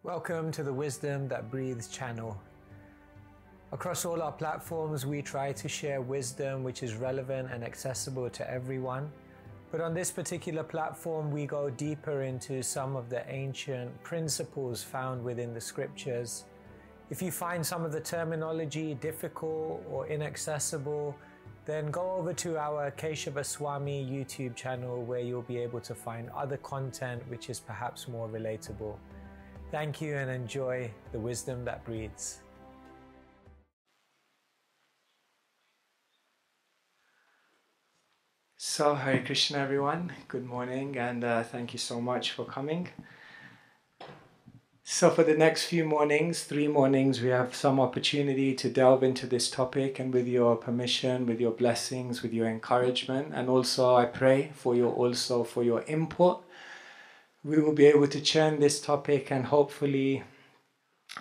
Welcome to the Wisdom That Breathes channel. Across all our platforms, we try to share wisdom which is relevant and accessible to everyone. But on this particular platform, we go deeper into some of the ancient principles found within the scriptures. If you find some of the terminology difficult or inaccessible, then go over to our Keshava Swami YouTube channel where you'll be able to find other content which is perhaps more relatable. Thank you and enjoy the wisdom that breathes. So, Hare Krishna everyone, good morning, and thank you so much for coming. So for the next few mornings, 3 mornings, we have some opportunity to delve into this topic, and with your permission, with your blessings, with your encouragement, and also I pray for your input, we will be able to churn this topic and hopefully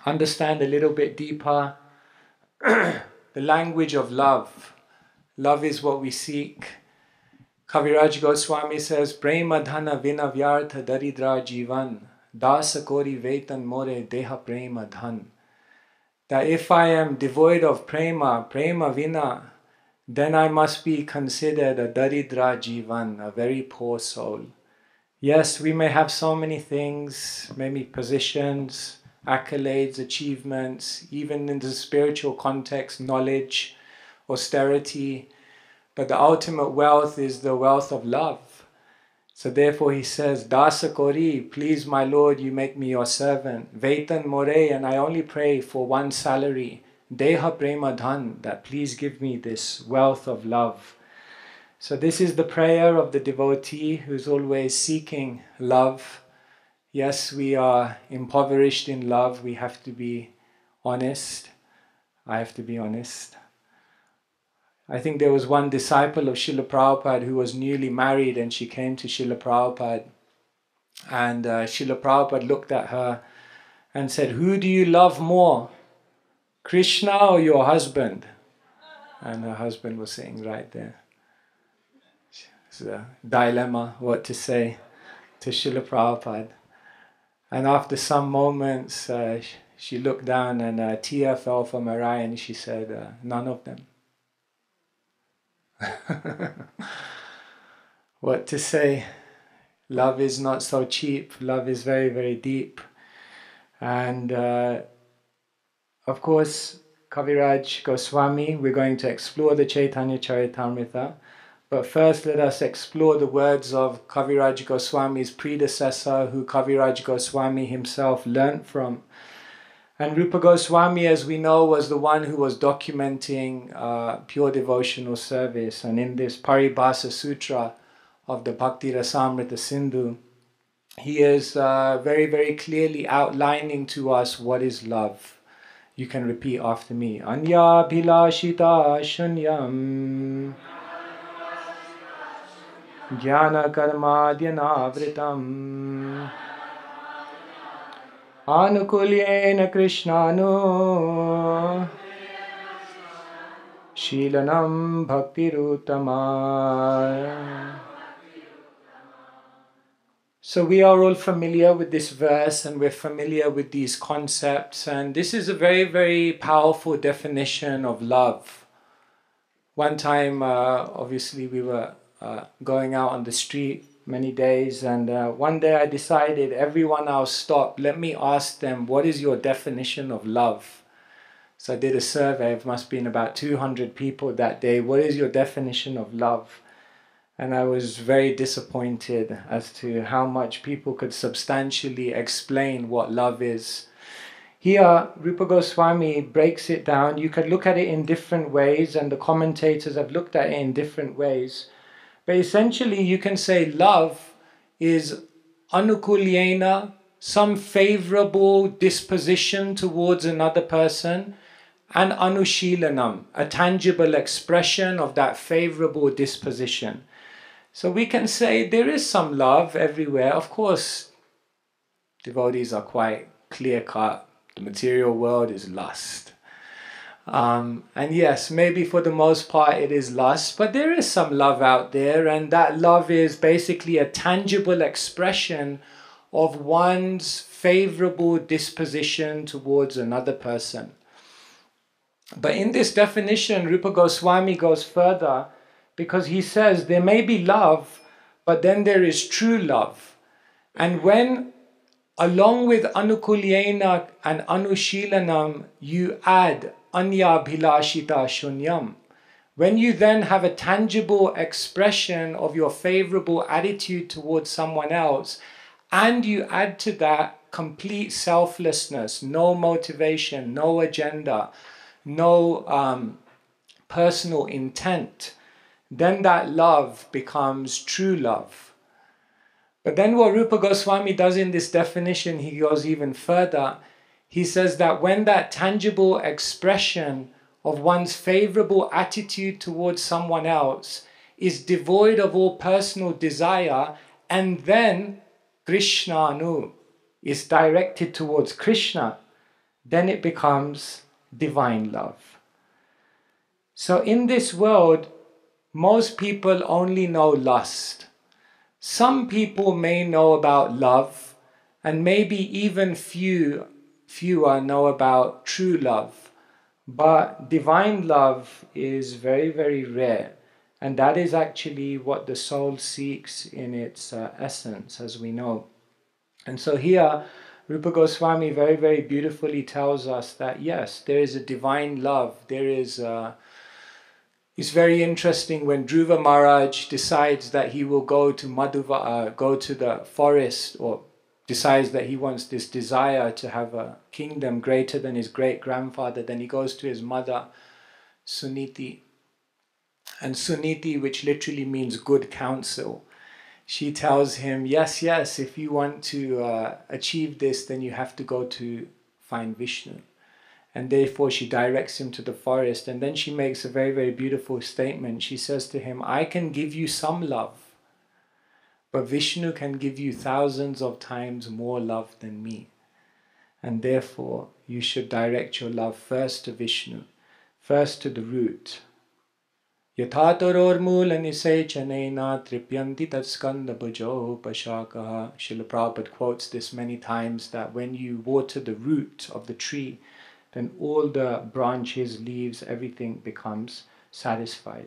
understand a little bit deeper the language of love. Love is what we seek. Kaviraj Goswami says, Prema dhana vina vyartha daridra jivan, dasa kori vetan more deha prema dhan. That if I am devoid of prema vina, then I must be considered a daridra jivan, a very poor soul. Yes, we may have so many things, maybe positions, accolades, achievements, even in the spiritual context, knowledge, austerity, but the ultimate wealth is the wealth of love. So therefore he says, Dasa Kori, please my Lord, you make me your servant. Vetan More, and I only pray for one salary. Deha Prema Dhan, that please give me this wealth of love. So this is the prayer of the devotee who's always seeking love. Yes, we are impoverished in love. We have to be honest. I have to be honest. I think there was one disciple of Srila Prabhupada who was newly married, and she came to Srila Prabhupada. And Srila Prabhupada looked at her and said, who do you love more, Krishna or your husband? And her husband was sitting right there. It's a dilemma what to say to Srila Prabhupada. And after some moments, she looked down and a tear fell from her eye, and she said, none of them. What to say? Love is not so cheap. Love is very, very deep. And of course, Kaviraj Goswami, we're going to explore the Chaitanya Charitamrita. But first let us explore the words of Kaviraj Goswami's predecessor, who Kaviraj Goswami himself learnt from. And Rupa Goswami, as we know, was the one who was documenting pure devotional service. And in this Paribhasa Sutra of the Bhakti Rasamrita Sindhu, he is very, very clearly outlining to us what is love. You can repeat after me. Anya bhilashita shunyam jnana karmadyanavritam anukulyena krishnano shilanam bhaktirutama. So we are all familiar with this verse, and we're familiar with these concepts, and this is a very, very powerful definition of love. One time, obviously we were going out on the street many days, and one day I decided, everyone I'll stop, let me ask them, what is your definition of love? So I did a survey, it must have been about 200 people that day. What is your definition of love? And I was very disappointed as to how much people could substantially explain what love is. Here, Rupa Goswami breaks it down. You could look at it in different ways, and the commentators have looked at it in different ways. But essentially, you can say love is anukulyena, some favorable disposition towards another person, and anushilanam, a tangible expression of that favorable disposition. So we can say there is some love everywhere. Of course, devotees are quite clear-cut. The material world is lust. And yes, maybe for the most part it is lust, but there is some love out there, and that love is basically a tangible expression of one's favorable disposition towards another person. But in this definition, Rupa Goswami goes further, because he says there may be love, but then there is true love. And when, along with Anukulyena and Anushilanam, you add Anya Bhilashita Shunyam, when you then have a tangible expression of your favorable attitude towards someone else, and you add to that complete selflessness, no motivation, no agenda, no personal intent, then that love becomes true love. But then what Rupa Goswami does in this definition, he goes even further. He says that when that tangible expression of one's favorable attitude towards someone else is devoid of all personal desire, and then Krishnanu is directed towards Krishna, then it becomes divine love. So in this world, most people only know lust. Some people may know about love, and maybe even fewer know about true love. But divine love is very, very rare. And that is actually what the soul seeks in its essence, as we know. And so here, Rupa Goswami very, very beautifully tells us that yes, there is a divine love. There is it's very interesting when Dhruva Maharaj decides that he will go to go to the forest, or decides that he wants this desire to have a kingdom greater than his great-grandfather. Then he goes to his mother, Suniti. And Suniti, which literally means good counsel, she tells him, yes, if you want to achieve this, then you have to go to find Vishnu. And therefore she directs him to the forest. And then she makes a very, very beautiful statement. She says to him, I can give you some love, but Vishnu can give you thousands of times more love than me. And therefore you should direct your love first to Vishnu, first to the root. Yathatoror mula nisechanena tripyanti tatskanda bhajo pashakaha. Srila Prabhupada quotes this many times, that when you water the root of the tree, then all the branches, leaves, everything becomes satisfied.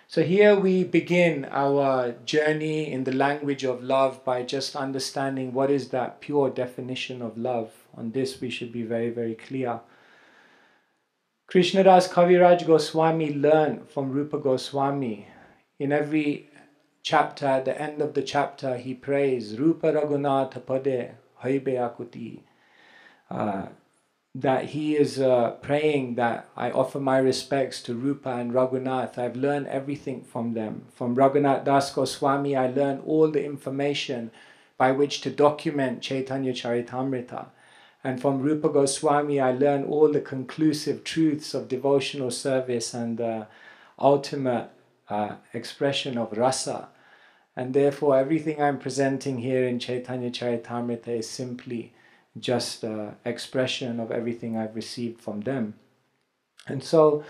So here we begin our journey in the language of love by just understanding what is that pure definition of love. On this we should be very, very clear. Krishnadas Kaviraj Goswami learned from Rupa Goswami. In every chapter, at the end of the chapter, he prays, Rupa Raghunatha Pade Haibe Akuti. That he is praying that I offer my respects to Rupa and Raghunath. I've learned everything from them. From Raghunath Das Goswami, I learned all the information by which to document Chaitanya Charitamrita. And from Rupa Goswami, I learned all the conclusive truths of devotional service and the ultimate expression of rasa. And therefore, everything I'm presenting here in Chaitanya Charitamrita is simply just an expression of everything I've received from them. And so,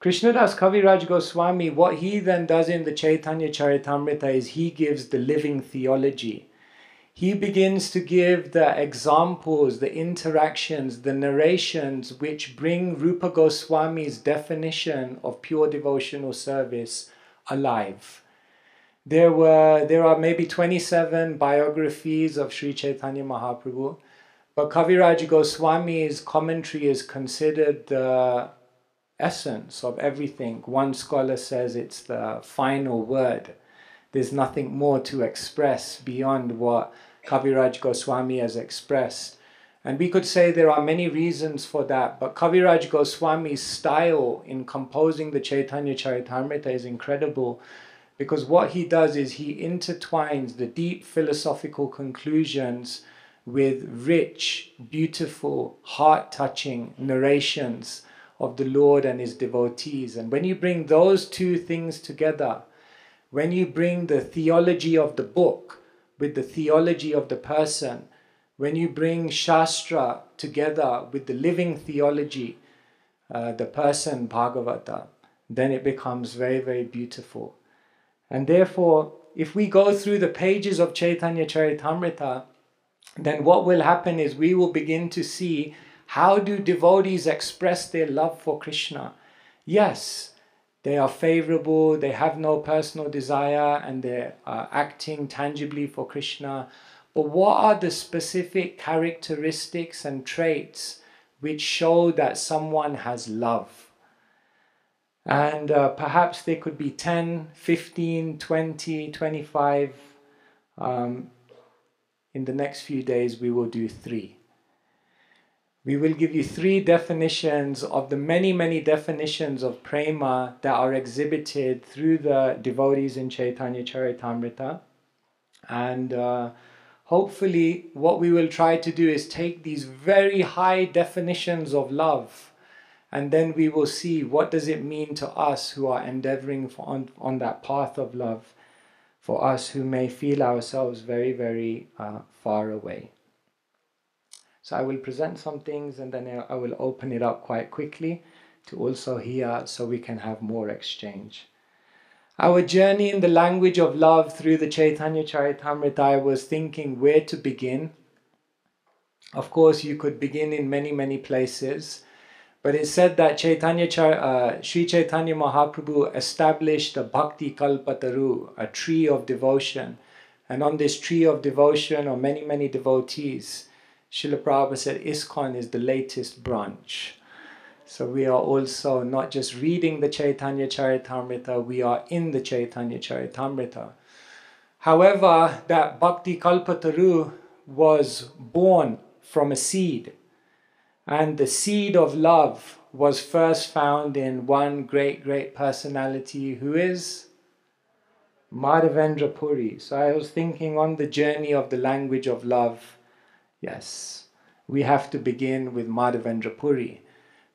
Krishnadas Kaviraj Goswami, what he then does in the Chaitanya Charitamrita is he gives the living theology. He begins to give the examples, the interactions, the narrations which bring Rupa Goswami's definition of pure devotional service alive. There are maybe 27 biographies of Sri Chaitanya Mahaprabhu. But Kaviraj Goswami's commentary is considered the essence of everything. One scholar says it's the final word. There's nothing more to express beyond what Kaviraj Goswami has expressed. And we could say there are many reasons for that, but Kaviraj Goswami's style in composing the Chaitanya Charitamrita is incredible, because what he does is he intertwines the deep philosophical conclusions with rich, beautiful, heart-touching narrations of the Lord and his devotees. And when you bring those two things together, when you bring the theology of the book with the theology of the person, when you bring Shastra together with the living theology, the person Bhagavata, then it becomes very, very beautiful. And therefore, if we go through the pages of Chaitanya Charitamrita, then what will happen is we will begin to see how do devotees express their love for Krishna. Yes, they are favorable, they have no personal desire, and they're acting tangibly for Krishna. But what are the specific characteristics and traits which show that someone has love? And perhaps there could be 10, 15, 20, 25. In the next few days, we will do 3. We will give you 3 definitions of the many, many definitions of prema that are exhibited through the devotees in Chaitanya Charitamrita. And hopefully what we will try to do is take these very high definitions of love, and then we will see what does it mean to us who are endeavoring on that path of love, for us who may feel ourselves very, very far away. So I will present some things, and then I will open it up quite quickly to also hear, so we can have more exchange. Our journey in the language of love through the Chaitanya Charitamrita, I was thinking where to begin. Of course, you could begin in many, many places. But it's said that Sri Chaitanya Mahaprabhu established a Bhakti Kalpataru, a tree of devotion. And on this tree of devotion are many, many devotees. Srila Prabhupada said ISKCON is the latest branch. So we are also not just reading the Chaitanya Charitamrita, we are in the Chaitanya Charitamrita. However, that Bhakti Kalpataru was born from a seed. And the seed of love was first found in one great, great personality, who is Madhavendra Puri. So I was thinking on the journey of the language of love, yes, we have to begin with Madhavendra Puri.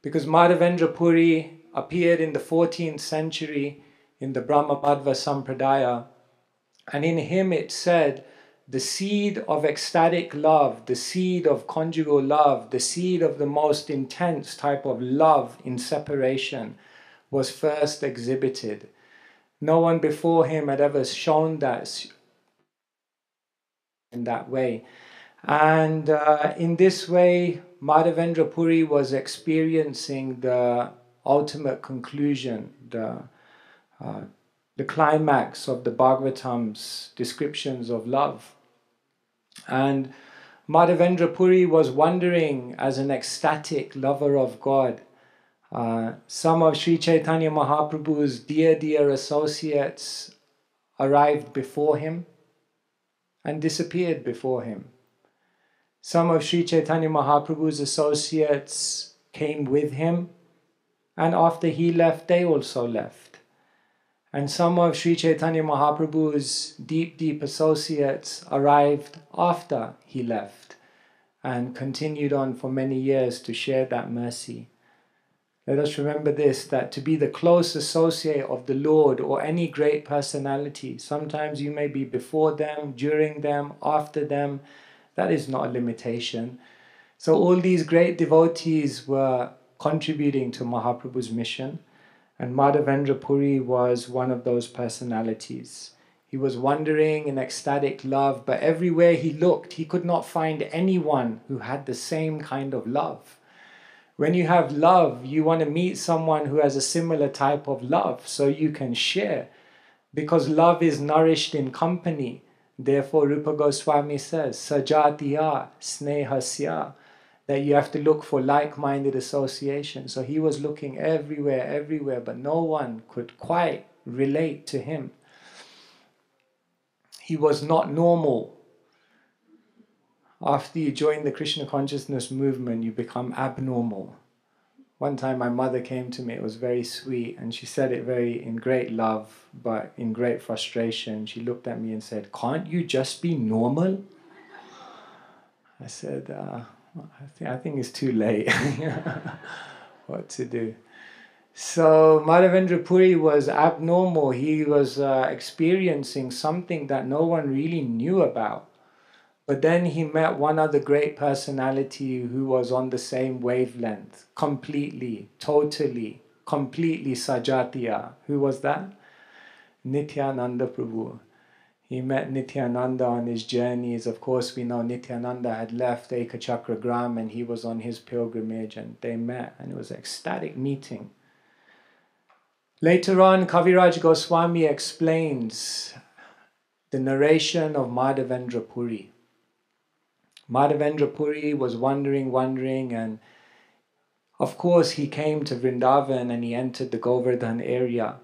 Because Madhavendra Puri appeared in the 14th century in the Brahma Madhva Sampradaya. And in him it said, the seed of ecstatic love, the seed of conjugal love, the seed of the most intense type of love in separation was first exhibited. No one before him had ever shown that in that way. And in this way, Madhavendra Puri was experiencing the ultimate conclusion, the climax of the Bhagavatam's descriptions of love. And Madhavendra Puri was wondering, as an ecstatic lover of God, some of Sri Chaitanya Mahaprabhu's dear, dear associates arrived before him and disappeared before him. Some of Sri Chaitanya Mahaprabhu's associates came with him, and after he left, they also left. And some of Sri Chaitanya Mahaprabhu's deep, deep associates arrived after he left and continued on for many years to share that mercy. Let us remember this, that to be the close associate of the Lord or any great personality, sometimes you may be before them, during them, after them. That is not a limitation. So all these great devotees were contributing to Mahaprabhu's mission. And Madhavendra Puri was one of those personalities. He was wandering in ecstatic love, but everywhere he looked, he could not find anyone who had the same kind of love. When you have love, you want to meet someone who has a similar type of love, so you can share. Because love is nourished in company. Therefore, Rupa Goswami says, Sajatiya Snehasya, that you have to look for like-minded association. So he was looking everywhere, everywhere, but no one could quite relate to him. He was not normal. After you join the Krishna consciousness movement, you become abnormal. One time my mother came to me, it was very sweet, and she said it in great love, but in great frustration. She looked at me and said, "Can't you just be normal?" I said, I think it's too late. What to do? So Madhavendra Puri was abnormal. He was experiencing something that no one really knew about. But then he met one other great personality who was on the same wavelength, completely, totally, completely Sajatiya. Who was that? Nityananda Prabhu. He met Nityananda on his journeys. Of course, we know Nityananda had left Ekachakragram and he was on his pilgrimage, and they met, and it was an ecstatic meeting. Later on, Kaviraj Goswami explains the narration of Madhavendra Puri. Madhavendra Puri was wandering, and of course he came to Vrindavan and he entered the Govardhan area.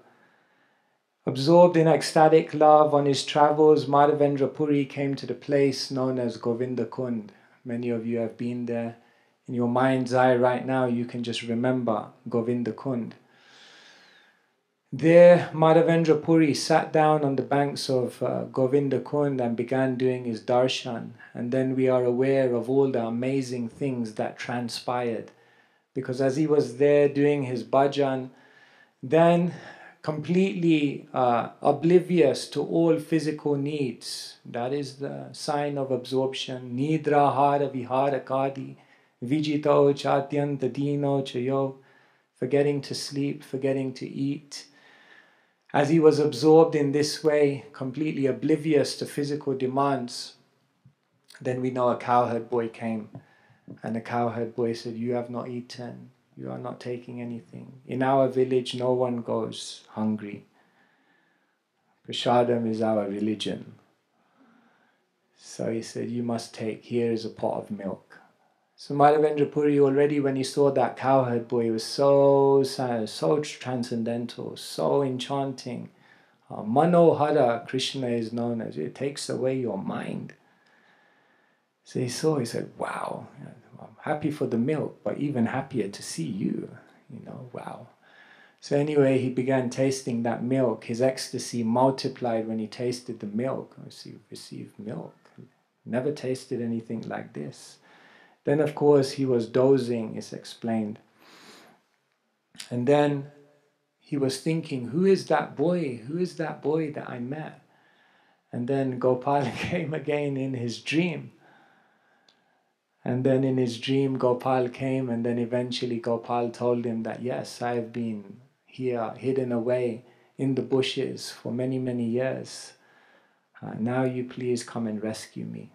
Absorbed in ecstatic love on his travels, Madhavendra Puri came to the place known as Govinda Kund. Many of you have been there. In your mind's eye right now, you can just remember Govinda Kund. There, Madhavendra Puri sat down on the banks of Govinda Kund and began doing his darshan. And then we are aware of all the amazing things that transpired. Because as he was there doing his bhajan, then completely oblivious to all physical needs. That is the sign of absorption. Nidra hara vihara kadi, vijito chatyanta dino chayo, forgetting to sleep, forgetting to eat. As he was absorbed in this way, completely oblivious to physical demands, then we know a cowherd boy came. And the cowherd boy said, "You have not eaten. You are not taking anything. In our village, no one goes hungry. Prashadam is our religion." So he said, "You must take, here is a pot of milk." So Madhavendra Puri already, when he saw that cowherd boy, was so sad, so transcendental, so enchanting. Manohara, Krishna is known as, it takes away your mind. So he said, "Wow, I'm happy for the milk, but even happier to see you, wow." So anyway, he began tasting that milk. His ecstasy multiplied when he tasted the milk. He received milk. Never tasted anything like this. Then of course he was dozing, it's explained. And then he was thinking, who is that boy? Who is that boy that I met? And then Gopal came again in his dream. And then in his dream, Gopal came, and then eventually Gopal told him that, yes, I have been here, hidden away in the bushes for many, many years. Now you please come and rescue me.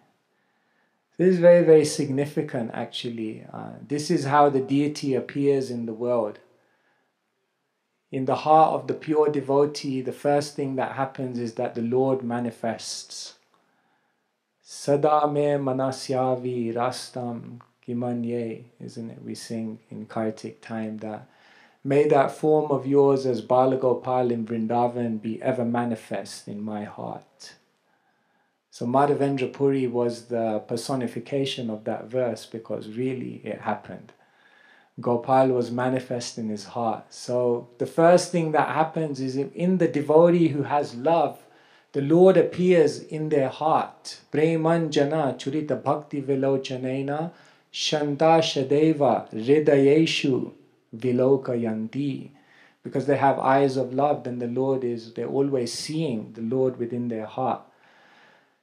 This is very, very significant, actually. This is how the deity appears in the world. In the heart of the pure devotee, the first thing that happens is that the Lord manifests. Sada me manasyavi rastam kimanye, isn't it? We sing in Kartik time that, may that form of yours as Balagopal in Vrindavan be ever manifest in my heart. So Madhavendra Puri was the personification of that verse, because really it happened. Gopal was manifest in his heart. So the first thing that happens is, in the devotee who has love, the Lord appears in their heart. Premanjana churita bhakti vilochanena shanta shadeva hridayeshu vilokayanti. Because they have eyes of love, then they're always seeing the Lord within their heart.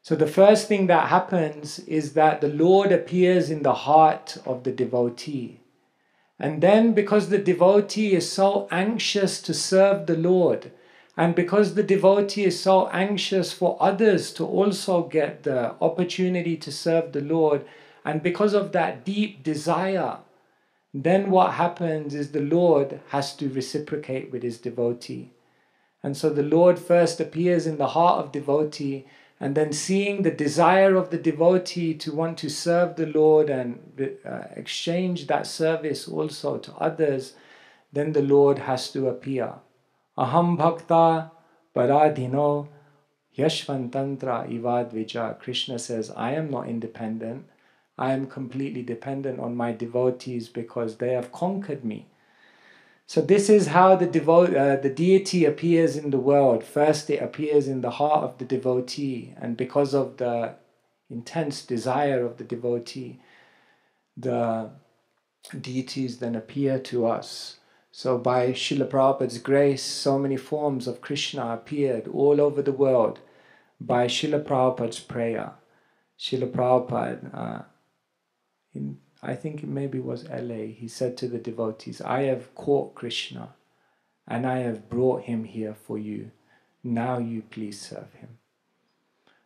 So the first thing that happens is that the Lord appears in the heart of the devotee. And then, because the devotee is so anxious to serve the Lord, and because the devotee is so anxious for others to also get the opportunity to serve the Lord, and because of that deep desire, then what happens is the Lord has to reciprocate with his devotee. And so the Lord first appears in the heart of devotee, and then seeing the desire of the devotee to want to serve the Lord and exchange that service also to others, then the Lord has to appear. Aham bhakta paradhino yashvantantra ivadvija. Krishna says, I am not independent. I am completely dependent on my devotees because they have conquered me. So this is how the deity appears in the world. First, it appears in the heart of the devotee, and because of the intense desire of the devotee, the deities then appear to us. So by Srila Prabhupada's grace, so many forms of Krishna appeared all over the world by Srila Prabhupada's prayer. Srila Prabhupada, I think it maybe was LA, he said to the devotees, I have caught Krishna and I have brought him here for you. Now you please serve him.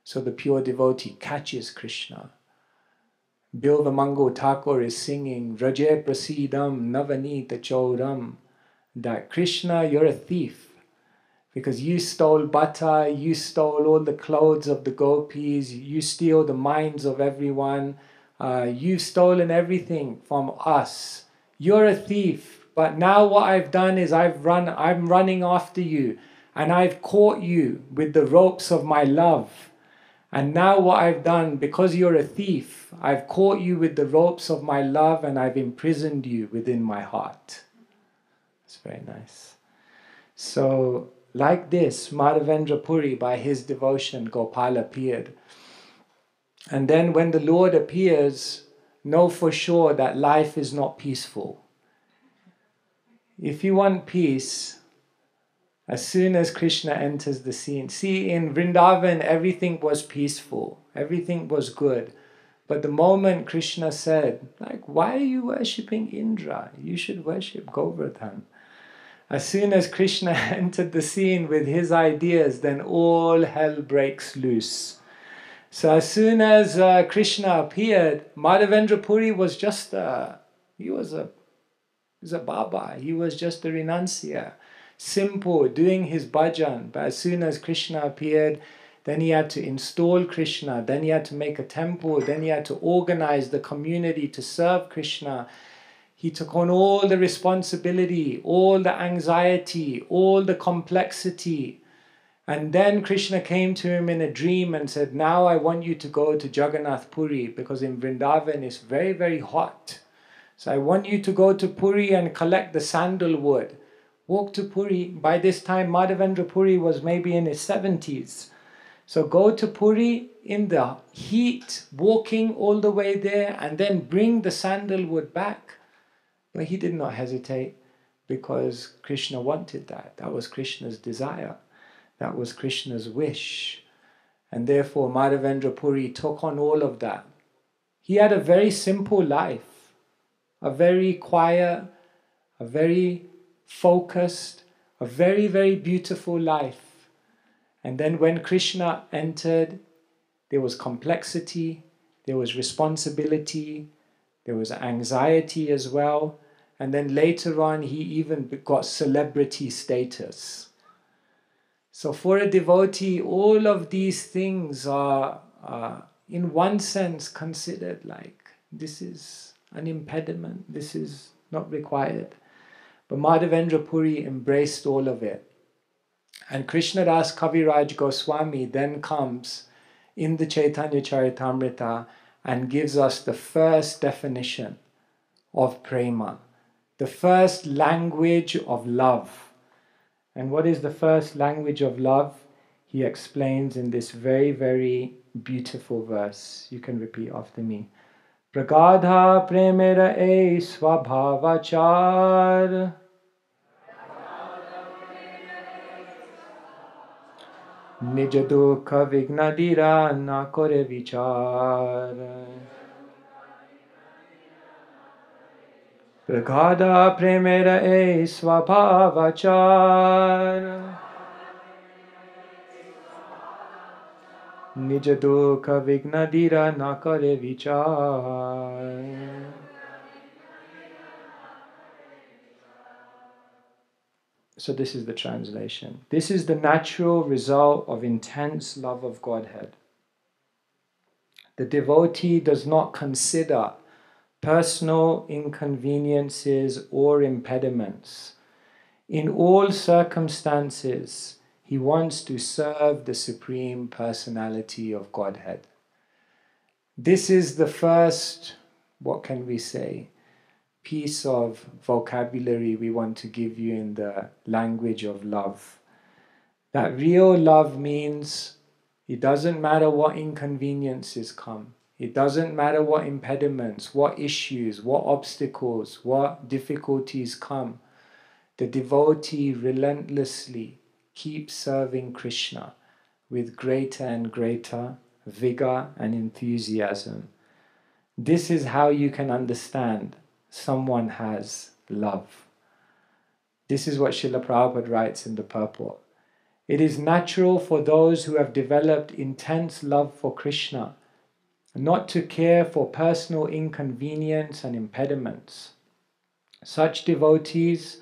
So the pure devotee catches Krishna. Bilvamango Thakur is singing, Raje Prasidam Navanita Chauram, that Krishna, you're a thief. Because you stole butter, you stole all the clothes of the gopis, you steal the minds of everyone, you've stolen everything from us. You're a thief, but now what I've done is I'm running after you, and I've caught you with the ropes of my love. And now what I've done, because you're a thief, I've caught you with the ropes of my love, and I've imprisoned you within my heart. It's very nice. So, like this, Madhavendra Puri, by his devotion, Gopal appeared. And then when the Lord appears, know for sure that life is not peaceful. If you want peace, as soon as Krishna enters the scene, see, in Vrindavan everything was peaceful, everything was good. But the moment Krishna said, like, why are you worshipping Indra? You should worship Govardhan. As soon as Krishna entered the scene with his ideas, then all hell breaks loose. So as soon as Krishna appeared, Madhavendra Puri was just he was a Baba, he was just a renunciate, simple, doing his bhajan. But as soon as Krishna appeared, then he had to install Krishna, then he had to make a temple, then he had to organize the community to serve Krishna. He took on all the responsibility, all the anxiety, all the complexity. And then Krishna came to him in a dream and said, now I want you to go to Jagannath Puri, because in Vrindavan it's very, very hot. So I want you to go to Puri and collect the sandalwood. Walk to Puri. By this time Madhavendra Puri was maybe in his 70s. So go to Puri in the heat, walking all the way there, and then bring the sandalwood back. But he did not hesitate, because Krishna wanted that. That was Krishna's desire. That was Krishna's wish. And therefore Madhavendra Puri took on all of that. He had a very simple life, a very quiet, a very focused, a very, very beautiful life. And then when Krishna entered, there was complexity, there was responsibility, there was anxiety as well. And then later on, he even got celebrity status. So for a devotee, all of these things are, in one sense, considered like, this is an impediment, this is not required. But Madhavendra Puri embraced all of it. And Krishnadas Kaviraj Goswami then comes in the Chaitanya Charitamrita and gives us the first definition of prema, the first language of love. And what is the first language of love? He explains in this very, very beautiful verse. You can repeat after me. Pragadha premera e swabhavachar Nija dukha vignadira na kore vichar. Pragadha premera e swabhavachar Nija dukha vignadira na kare vichar. So this is the translation. This is the natural result of intense love of Godhead. The devotee does not consider personal inconveniences or impediments. In all circumstances, he wants to serve the Supreme Personality of Godhead. This is the first, what can we say, piece of vocabulary we want to give you in the language of love. That real love means it doesn't matter what inconveniences come. It doesn't matter what impediments, what issues, what obstacles, what difficulties come. The devotee relentlessly keeps serving Krishna with greater and greater vigor and enthusiasm. This is how you can understand someone has love. This is what Srila Prabhupada writes in the purport. It is natural for those who have developed intense love for Krishna not to care for personal inconvenience and impediments. Such devotees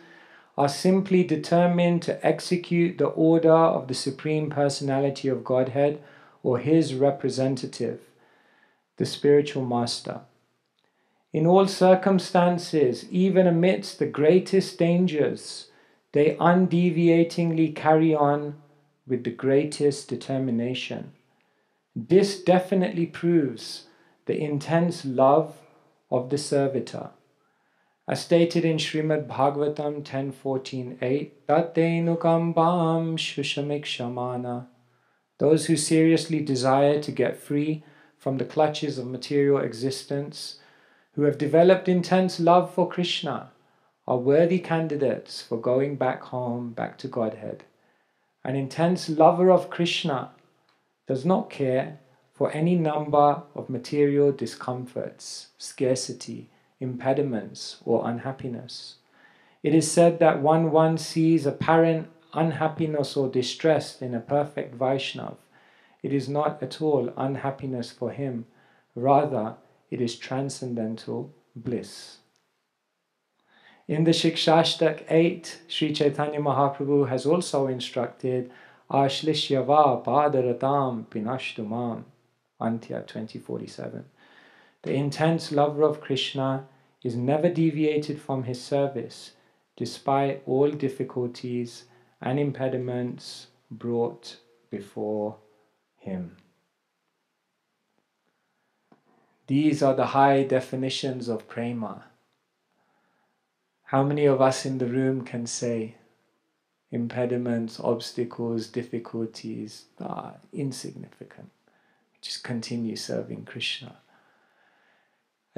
are simply determined to execute the order of the Supreme Personality of Godhead or His representative, the spiritual master. In all circumstances, even amidst the greatest dangers, they undeviatingly carry on with the greatest determination. This definitely proves the intense love of the servitor. As stated in Srimad Bhagavatam 10.14.8, Tatenukambam Shushamikshamana. Those who seriously desire to get free from the clutches of material existence, who have developed intense love for Krishna, are worthy candidates for going back home, back to Godhead. An intense lover of Krishna does not care for any number of material discomforts, scarcity, impediments, or unhappiness. It is said that one sees apparent unhappiness or distress in a perfect Vaishnav. It is not at all unhappiness for him, rather it is transcendental bliss. In the Shikshashtak 8, Sri Chaitanya Mahaprabhu has also instructed Ashlishyava Padaratam Pinashtumam, Antya 2047. The intense lover of Krishna is never deviated from his service, despite all difficulties and impediments brought before him. These are the high definitions of prema. How many of us in the room can say impediments, obstacles, difficulties are insignificant? Just continue serving Krishna.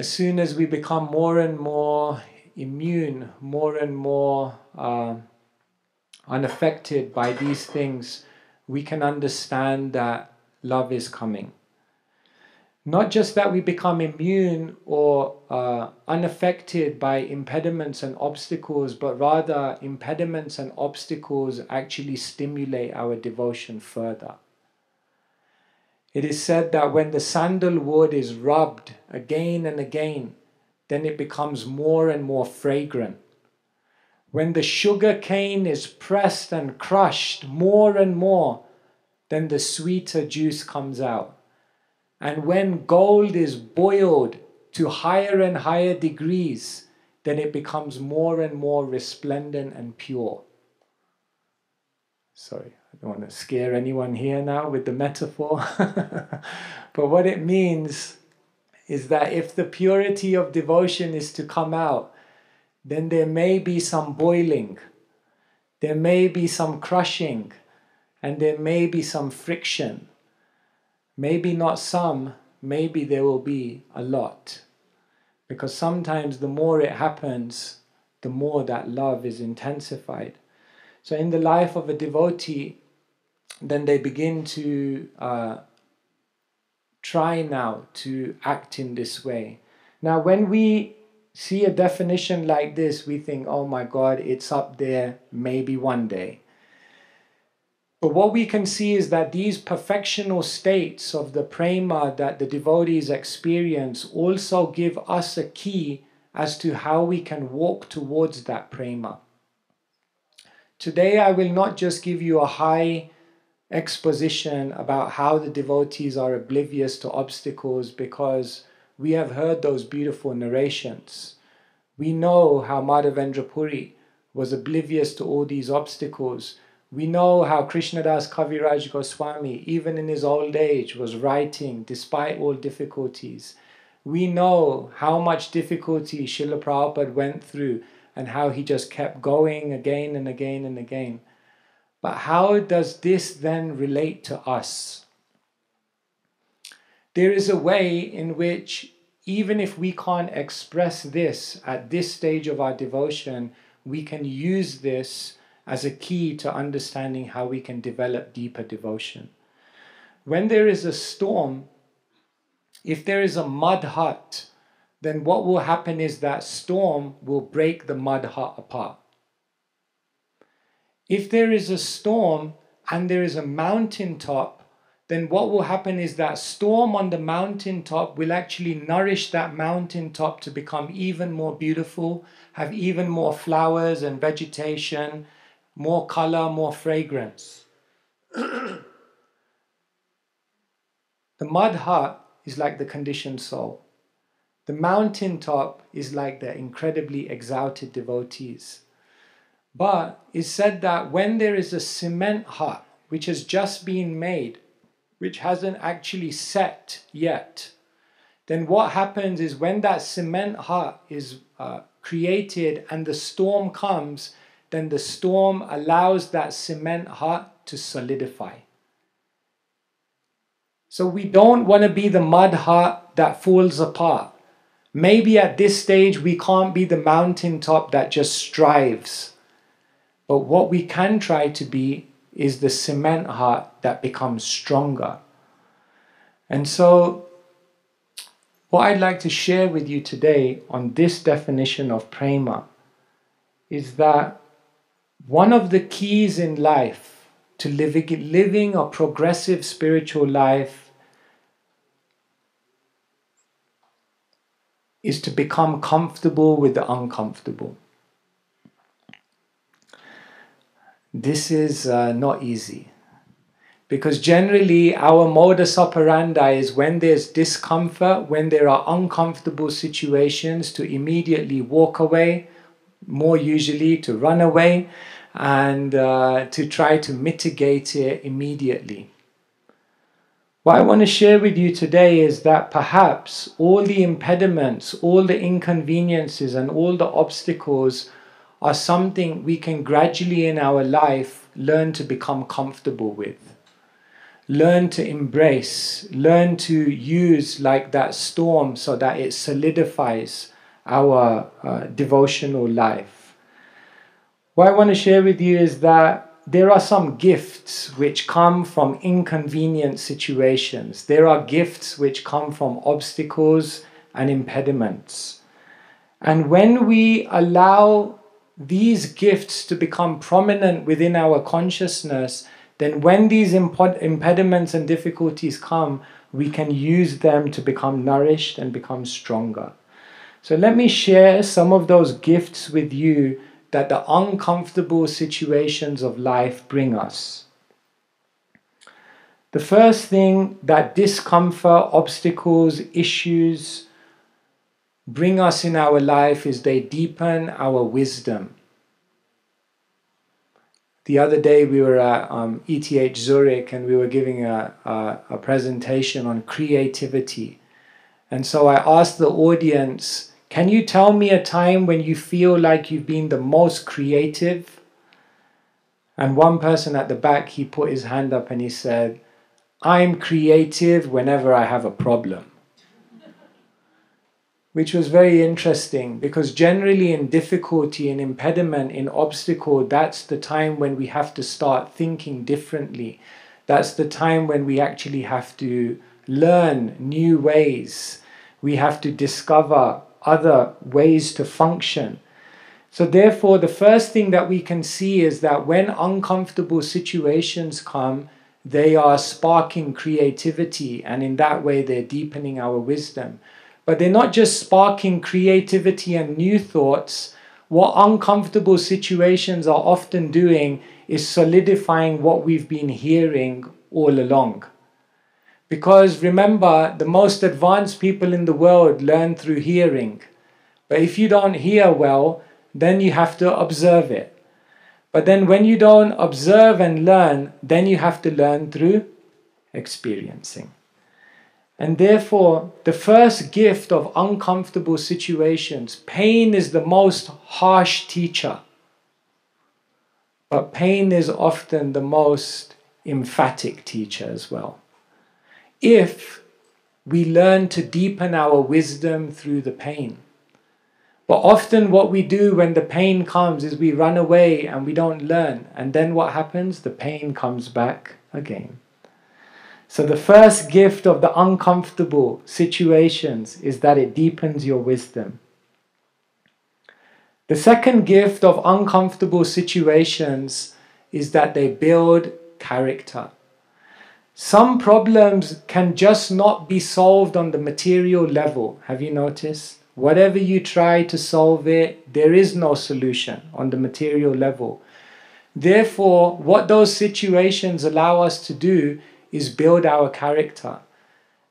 As soon as we become more and more immune, more and more unaffected by these things, we can understand that love is coming. Not just that we become immune or unaffected by impediments and obstacles, but rather impediments and obstacles actually stimulate our devotion further. It is said that when the sandalwood is rubbed again and again, then it becomes more and more fragrant. When the sugar cane is pressed and crushed more and more, then the sweeter juice comes out. And when gold is boiled to higher and higher degrees, then it becomes more and more resplendent and pure. Sorry, I don't want to scare anyone here now with the metaphor. But what it means is that if the purity of devotion is to come out, then there may be some boiling, there may be some crushing, and there may be some friction. Maybe not some, maybe there will be a lot. Because sometimes the more it happens, the more that love is intensified. So in the life of a devotee, then they begin to try now to act in this way. Now when we see a definition like this, we think, oh my God, it's up there, maybe one day. But what we can see is that these perfectional states of the prema that the devotees experience also give us a key as to how we can walk towards that prema. Today I will not just give you a high exposition about how the devotees are oblivious to obstacles, because we have heard those beautiful narrations. We know how Madhavendra Puri was oblivious to all these obstacles. We know how Krishnadas Kaviraj Goswami, even in his old age, was writing despite all difficulties. We know how much difficulty Srila Prabhupada went through and how he just kept going again and again and again. But how does this then relate to us? There is a way in which, even if we can't express this at this stage of our devotion, we can use this as a key to understanding how we can develop deeper devotion. When there is a storm, if there is a mud hut, then what will happen is that storm will break the mud hut apart. If there is a storm, and there is a mountain top, then what will happen is that storm on the mountaintop will actually nourish that mountaintop to become even more beautiful, have even more flowers and vegetation, more color, more fragrance. The mud hut is like the conditioned soul. The mountaintop is like the incredibly exalted devotees. But it's said that when there is a cement hut which has just been made, which hasn't actually set yet, then what happens is when that cement hut is created and the storm comes, then the storm allows that cement hut to solidify. So we don't want to be the mud hut that falls apart. Maybe at this stage we can't be the mountaintop that just strives. But what we can try to be is the cement hut that becomes stronger. And so, what I'd like to share with you today on this definition of prema is that one of the keys in life to living a progressive spiritual life is to become comfortable with the uncomfortable. This is not easy, because generally our modus operandi is when there's discomfort, when there are uncomfortable situations, to immediately walk away, more usually to run away, and to try to mitigate it immediately. What I want to share with you today is that perhaps all the impediments, all the inconveniences and all the obstacles are something we can gradually in our life learn to become comfortable with. Learn to embrace, learn to use like that storm so that it solidifies our devotional life. What I want to share with you is that there are some gifts which come from inconvenient situations. There are gifts which come from obstacles and impediments. And when we allow these gifts to become prominent within our consciousness, then when these impediments and difficulties come, we can use them to become nourished and become stronger. So let me share some of those gifts with you that the uncomfortable situations of life bring us. The first thing that discomfort, obstacles, issues bring us in our life is they deepen our wisdom. The other day we were at ETH Zurich and we were giving a presentation on creativity. And so I asked the audience, can you tell me a time when you feel like you've been the most creative? And one person at the back, he put his hand up and he said, I'm creative whenever I have a problem. Which was very interesting, because generally in difficulty, in impediment, in obstacle, that's the time when we have to start thinking differently. That's the time when we actually have to learn new ways. We have to discover other ways to function. So therefore, the first thing that we can see is that when uncomfortable situations come, they are sparking creativity, and in that way they're deepening our wisdom. But they're not just sparking creativity and new thoughts. What uncomfortable situations are often doing is solidifying what we've been hearing all along. Because remember, the most advanced people in the world learn through hearing. But if you don't hear well, then you have to observe it. But then when you don't observe and learn, then you have to learn through experiencing. And therefore, the first gift of uncomfortable situations, pain is the most harsh teacher. But pain is often the most emphatic teacher as well. If we learn to deepen our wisdom through the pain. But often what we do when the pain comes is we run away and we don't learn. And then what happens? The pain comes back again. So the first gift of the uncomfortable situations is that it deepens your wisdom. The second gift of uncomfortable situations is that they build character. Some problems can just not be solved on the material level. Have you noticed? Whatever you try to solve it, there is no solution on the material level. Therefore, what those situations allow us to do is build our character.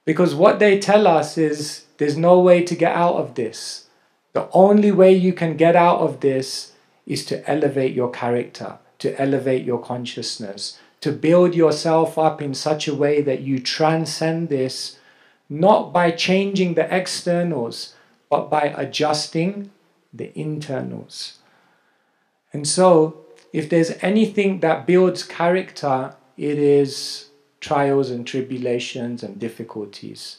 Because what they tell us is there's no way to get out of this. The only way you can get out of this is to elevate your character, to elevate your consciousness, to build yourself up in such a way that you transcend this, not by changing the externals, but by adjusting the internals. And so, if there's anything that builds character, it is trials and tribulations and difficulties.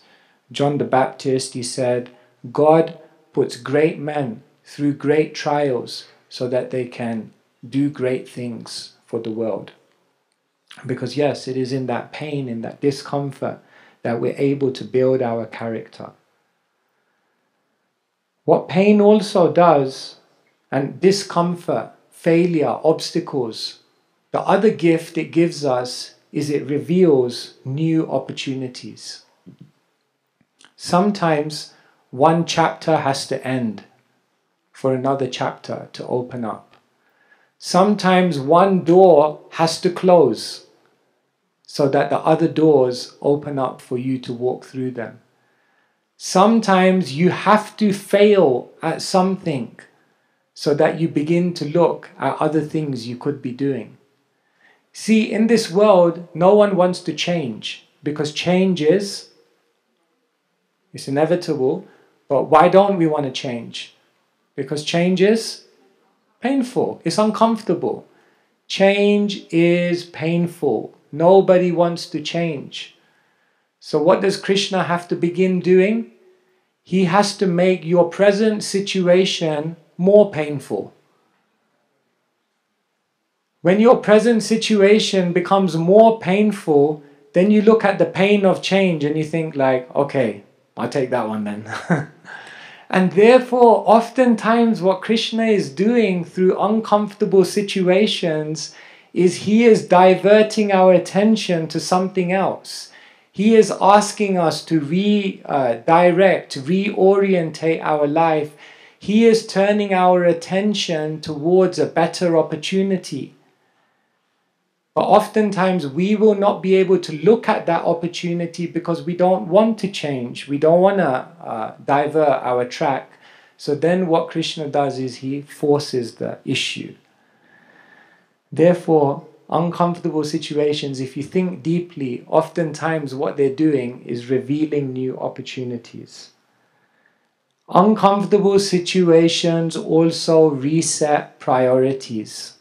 John the Baptist, he said, God puts great men through great trials so that they can do great things for the world. Because yes, it is in that pain, in that discomfort, that we're able to build our character. What pain also does, and discomfort, failure, obstacles, the other gift it gives us is it reveals new opportunities. Sometimes one chapter has to end for another chapter to open up. Sometimes one door has to close so that the other doors open up for you to walk through them. Sometimes you have to fail at something so that you begin to look at other things you could be doing. See, in this world, no one wants to change because change it's inevitable, but why don't we want to change? Because change is painful, it's uncomfortable. Change is painful. Nobody wants to change. So what does Krishna have to begin doing? He has to make your present situation more painful. When your present situation becomes more painful, then you look at the pain of change and you think like, okay, I'll take that one then. And therefore, oftentimes what Krishna is doing through uncomfortable situations is he is diverting our attention to something else. He is asking us to redirect, reorientate our life. He is turning our attention towards a better opportunity. But oftentimes we will not be able to look at that opportunity because we don't want to change. We don't want to divert our track. So then what Krishna does is he forces the issue. Therefore, uncomfortable situations, if you think deeply, oftentimes what they're doing is revealing new opportunities. Uncomfortable situations also reset priorities.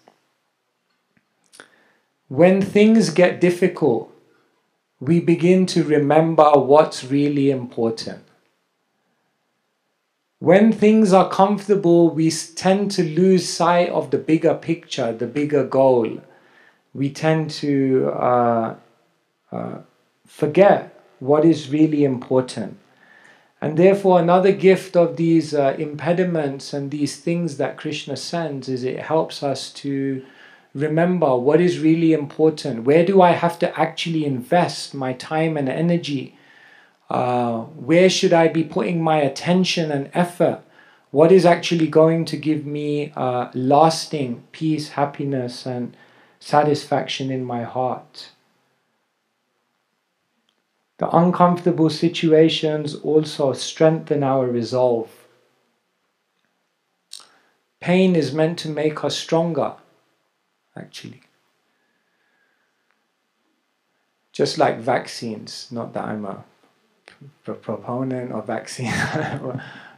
When things get difficult, we begin to remember what's really important. When things are comfortable, we tend to lose sight of the bigger picture, the bigger goal. We tend to forget what is really important. And therefore, another gift of these impediments and these things that Krishna sends is it helps us to remember what is really important. Where do I have to actually invest my time and energy? Where should I be putting my attention and effort? What is actually going to give me lasting peace, happiness, and satisfaction in my heart? The uncomfortable situations also strengthen our resolve. Pain is meant to make us stronger, actually. Just like vaccines, not that I'm a proponent of vaccine,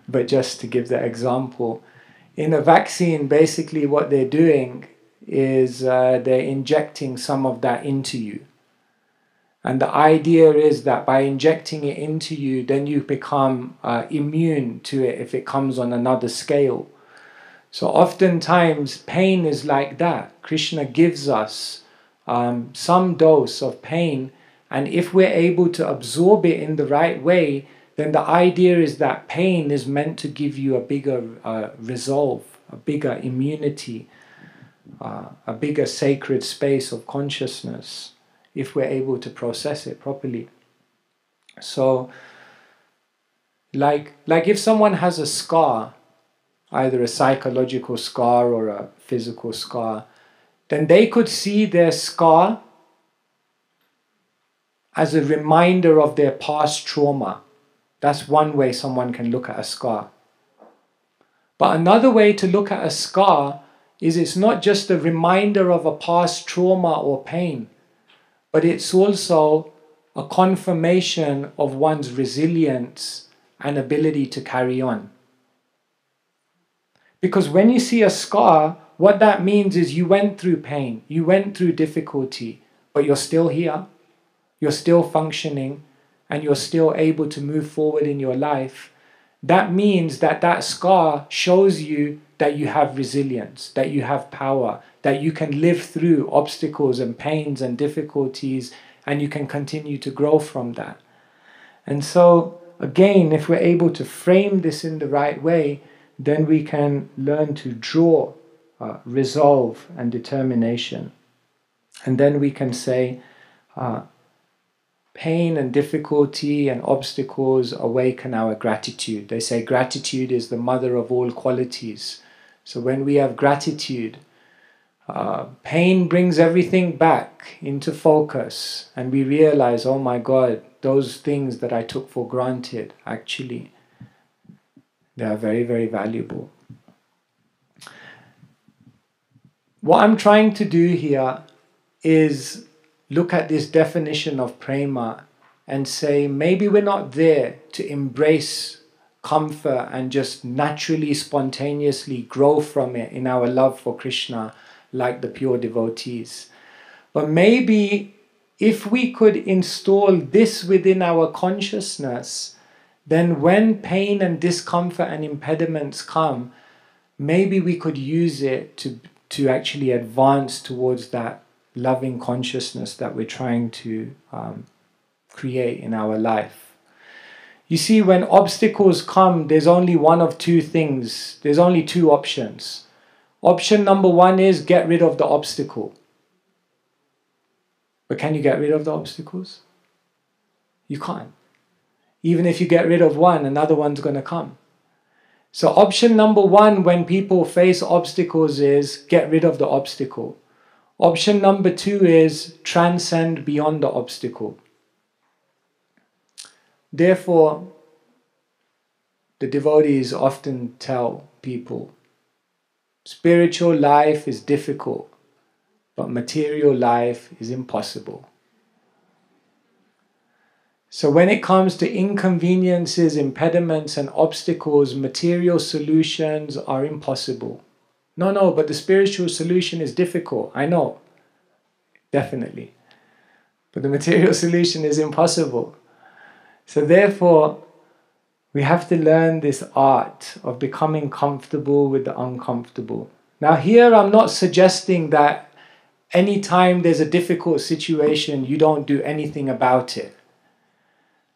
but just to give the example. In a vaccine, basically what they're doing is they're injecting some of that into you. And the idea is that by injecting it into you, then you become immune to it if it comes on another scale. So oftentimes pain is like that. Krishna gives us some dose of pain, and if we're able to absorb it in the right way, then the idea is that pain is meant to give you a bigger resolve, a bigger immunity. a bigger sacred space of consciousness if we're able to process it properly. So, like if someone has a scar, either a psychological scar or a physical scar, then they could see their scar as a reminder of their past trauma. That's one way someone can look at a scar. But another way to look at a scar is it's not just a reminder of a past trauma or pain, but it's also a confirmation of one's resilience and ability to carry on. Because when you see a scar, what that means is you went through pain, you went through difficulty, but you're still here, you're still functioning, and you're still able to move forward in your life. That means that that scar shows you that you have resilience, that you have power, that you can live through obstacles and pains and difficulties, and you can continue to grow from that. And so, again, if we're able to frame this in the right way, then we can learn to draw resolve and determination. And then we can say, pain and difficulty and obstacles awaken our gratitude. They say gratitude is the mother of all qualities. So when we have gratitude, pain brings everything back into focus, and we realize, oh my God, those things that I took for granted, actually, they are very, very valuable. What I'm trying to do here is look at this definition of prema and say, maybe we're not there to embrace comfort and just naturally, spontaneously grow from it in our love for Krishna like the pure devotees. But maybe if we could install this within our consciousness, then when pain and discomfort and impediments come, maybe we could use it to actually advance towards that loving consciousness that we're trying to create in our life. You see, when obstacles come, there's only one of two things. There's only two options. Option number one is get rid of the obstacle. But can you get rid of the obstacles? You can't. Even if you get rid of one, another one's going to come. So option number one when people face obstacles is get rid of the obstacle. Option number two is transcend beyond the obstacle. Therefore, the devotees often tell people, spiritual life is difficult, but material life is impossible. So when it comes to inconveniences, impediments and obstacles, material solutions are impossible. No, but the spiritual solution is difficult. I know, definitely. But the material solution is impossible. So therefore, we have to learn this art of becoming comfortable with the uncomfortable. Now here I'm not suggesting that anytime there's a difficult situation, you don't do anything about it.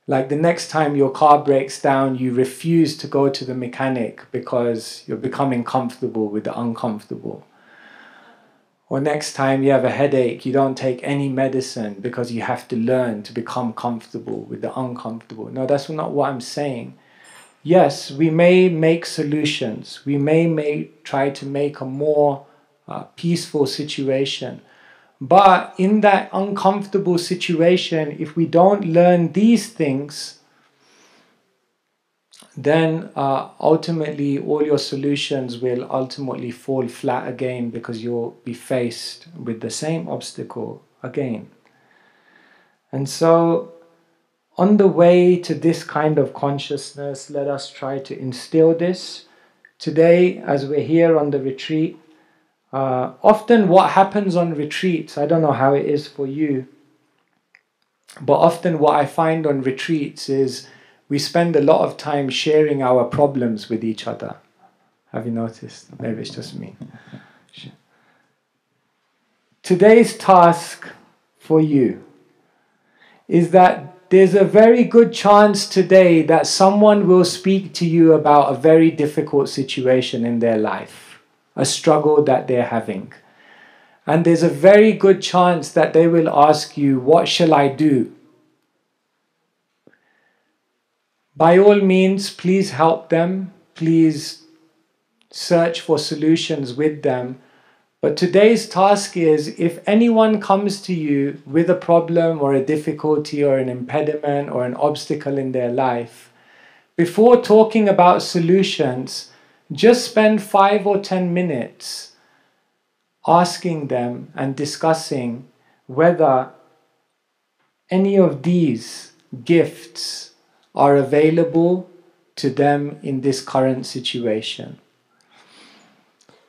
Like the next time your car breaks down, you refuse to go to the mechanic because you're becoming comfortable with the uncomfortable. Or next time you have a headache, you don't take any medicine because you have to learn to become comfortable with the uncomfortable. No, that's not what I'm saying. Yes, we may make solutions. We may try to make a more peaceful situation. But in that uncomfortable situation, if we don't learn these things, then ultimately all your solutions will ultimately fall flat again because you'll be faced with the same obstacle again. And so on the way to this kind of consciousness, let us try to instill this. Today, as we're here on the retreat, often what happens on retreats, I don't know how it is for you, but often what I find on retreats is we spend a lot of time sharing our problems with each other. Have you noticed? Maybe it's just me. Today's task for you is that there's a very good chance today that someone will speak to you about a very difficult situation in their life, a struggle that they're having. And there's a very good chance that they will ask you, what shall I do? By all means, please help them. Please search for solutions with them. But today's task is, if anyone comes to you with a problem or a difficulty or an impediment or an obstacle in their life, before talking about solutions, just spend 5 or 10 minutes asking them and discussing whether any of these gifts are available to them in this current situation.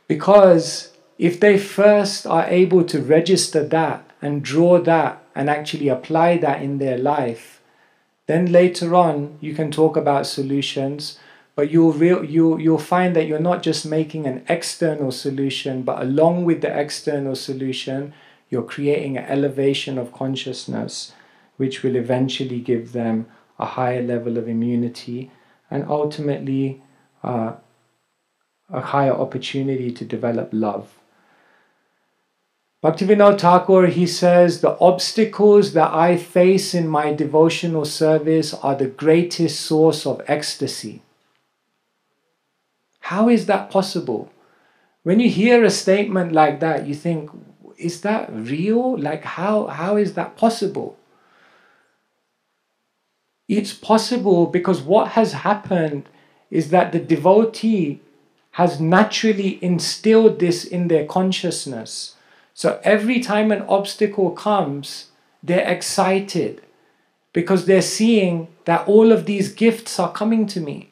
Because if they first are able to register that and draw that and actually apply that in their life, then later on you can talk about solutions, but you'll find that you're not just making an external solution, but along with the external solution, you're creating an elevation of consciousness, which will eventually give them a higher level of immunity and ultimately a higher opportunity to develop love. Bhaktivinoda Thakur, he says, the obstacles that I face in my devotional service are the greatest source of ecstasy. How is that possible? When you hear a statement like that, you think, is that real? Like, how is that possible? It's possible because what has happened is that the devotee has naturally instilled this in their consciousness. So every time an obstacle comes, they're excited because they're seeing that all of these gifts are coming to me.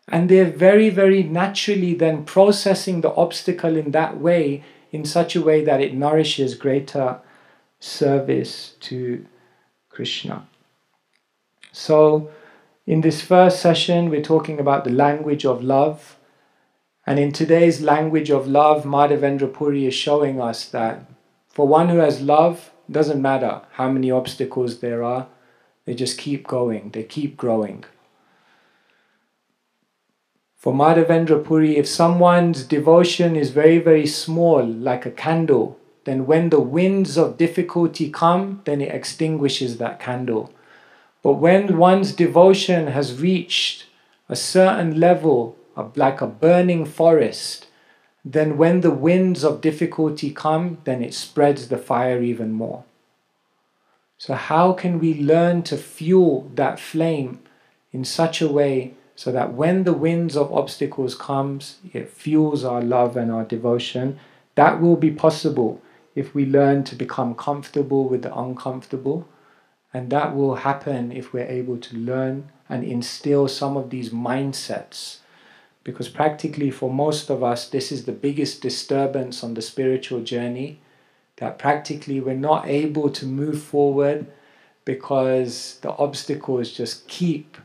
And they're very, very naturally then processing the obstacle in that way, in such a way that it nourishes greater service to Krishna. So in this first session, we're talking about the language of love. And in today's language of love, Madhavendra Puri is showing us that for one who has love, it doesn't matter how many obstacles there are, they just keep going, they keep growing. For Madhavendra Puri, if someone's devotion is very, very small, like a candle, then when the winds of difficulty come, then it extinguishes that candle. But when one's devotion has reached a certain level, like a burning forest, then when the winds of difficulty come, then it spreads the fire even more. So how can we learn to fuel that flame in such a way so that when the winds of obstacles comes, it fuels our love and our devotion? That will be possible if we learn to become comfortable with the uncomfortable. And that will happen if we're able to learn and instill some of these mindsets. Because practically for most of us, this is the biggest disturbance on the spiritual journey, that practically we're not able to move forward because the obstacles just keep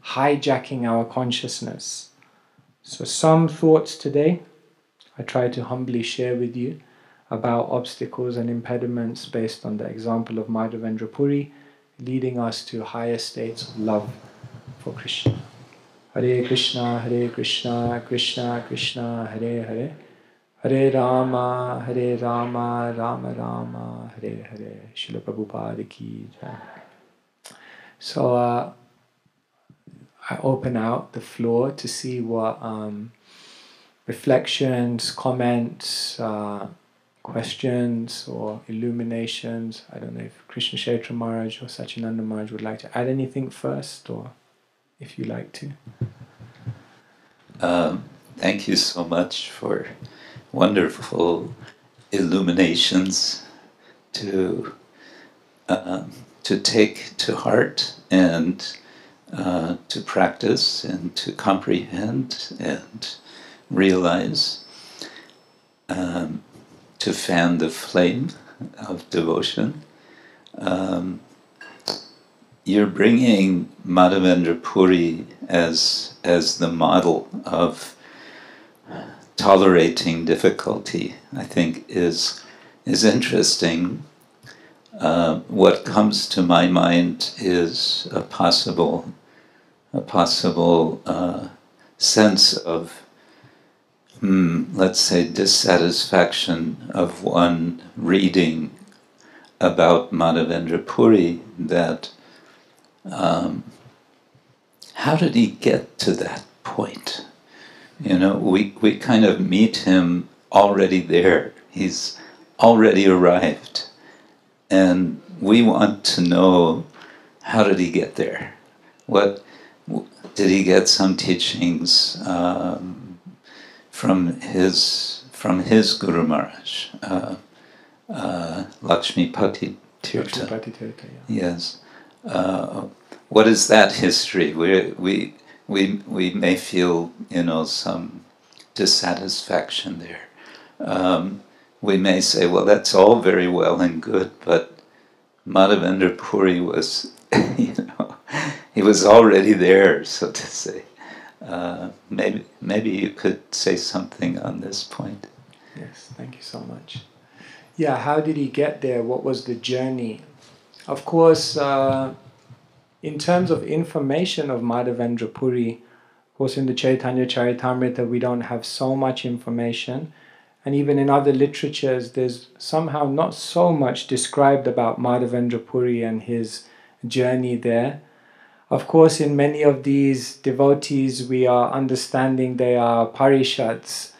hijacking our consciousness. So some thoughts today, I try to humbly share with you about obstacles and impediments based on the example of Madhavendra Puri, leading us to higher states of love for Krishna. Hare Krishna, Krishna Krishna, Hare Hare, Hare Rama, Rama Rama, Hare Hare. Srila Prabhupada ki jai. So I open out the floor to see what reflections, comments, questions or illuminations. I don't know if Krishna Kshetra Maharaj or Sachinanda Maharaj would like to add anything first, or if you like to. Thank you so much for wonderful illuminations to take to heart and to practice and to comprehend and realize, to fan the flame of devotion. You're bringing Madhavendra Puri as the model of tolerating difficulty. I think is interesting. What comes to my mind is a possible sense of let's say, dissatisfaction of one reading about Madhavendra Puri, that how did he get to that point? You know, we kind of meet him already there. He's already arrived. And we want to know, how did he get there? What did he get some teachings from his Guru Maharaj, Lakshmipati Tirtha? Lakshmipati Tirtha, yeah. Yes. What is that history? We may feel, you know, some dissatisfaction there. We may say, well, that's all very well and good, but Madhavendra Puri was, you know, he was already there, so to say. Maybe you could say something on this point. Yes, thank you so much. Yeah, how did he get there? What was the journey? Of course, in terms of information of Madhavendra Puri, of course in the Chaitanya Charitamrita we don't have so much information, and even in other literatures there's somehow not so much described about Madhavendra Puri and his journey there. Of course, in many of these devotees we are understanding they are parishads,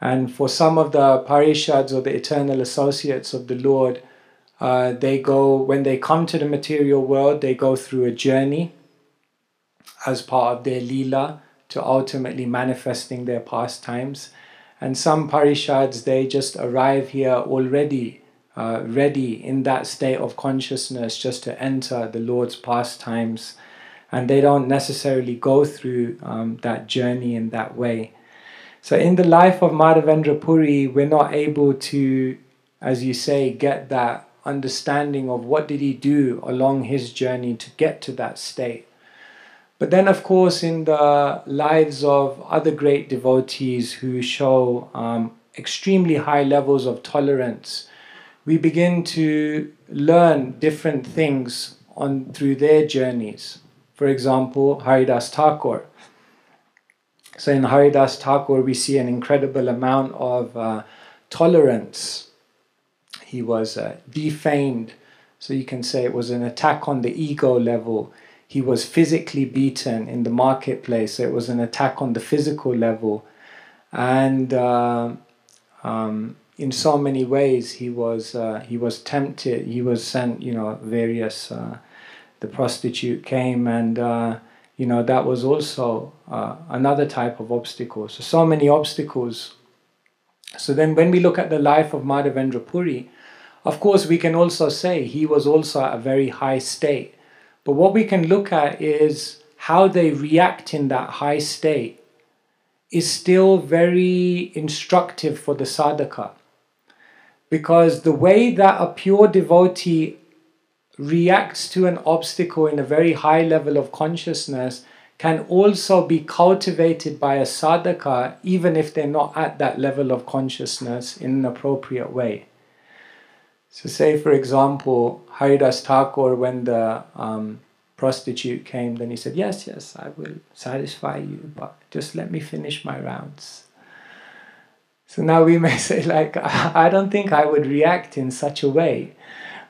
and for some of the parishads or the eternal associates of the Lord, when they come to the material world, they go through a journey as part of their lila to ultimately manifesting their pastimes. And some parishads, they just arrive here already ready in that state of consciousness just to enter the Lord's pastimes, and they don't necessarily go through that journey in that way. So in the life of Madhavendra Puri, we're not able to, as you say, get that understanding of what did he do along his journey to get to that state. But then of course in the lives of other great devotees who show extremely high levels of tolerance, we begin to learn different things through their journeys. For example, Haridas Thakur. So in Haridas Thakur we see an incredible amount of tolerance. He was defamed, so you can say it was an attack on the ego level. He was physically beaten in the marketplace, so it was an attack on the physical level. And in so many ways he was tempted, he was sent, various, the prostitute came, and that was also another type of obstacle. So many obstacles. So then when we look at the life of Madhavendra Puri, of course we can also say he was also at a very high state. But what we can look at is how they react in that high state is still very instructive for the sadhaka. Because the way that a pure devotee reacts to an obstacle in a very high level of consciousness can also be cultivated by a sadhaka even if they're not at that level of consciousness in an appropriate way. So say for example, Haridas Thakur, when the prostitute came, then he said, yes, I will satisfy you, but just let me finish my rounds. So now we may say, I don't think I would react in such a way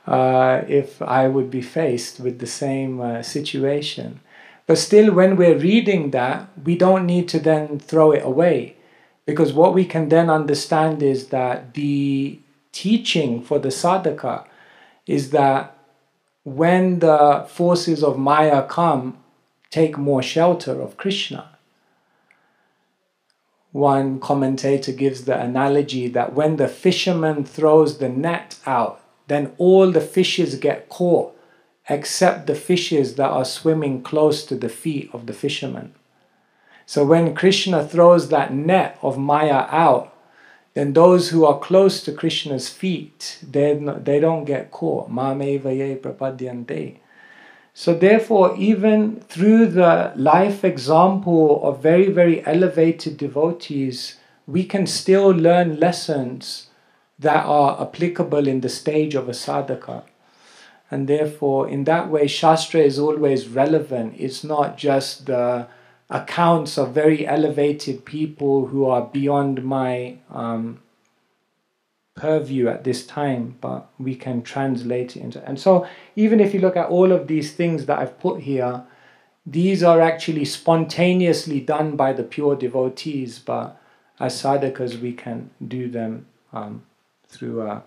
if I would be faced with the same situation. But still, when we're reading that, we don't need to then throw it away, because what we can then understand is that the teaching for the sadhaka is that when the forces of Maya come, take more shelter of Krishna. One commentator gives the analogy that when the fisherman throws the net out, then all the fishes get caught except the fishes that are swimming close to the feet of the fisherman. So when Krishna throws that net of Maya out, then those who are close to Krishna's feet, they don't get caught. Mamevaye prapadyante. So therefore, even through the life example of very, very elevated devotees, we can still learn lessons that are applicable in the stage of a sadhaka. And therefore, in that way, Shastra is always relevant. It's not just the accounts of very elevated people who are beyond my purview at this time, but we can translate it into. And so even if you look at all of these things that I've put here, these are actually spontaneously done by the pure devotees, but as sadhakas we can do them through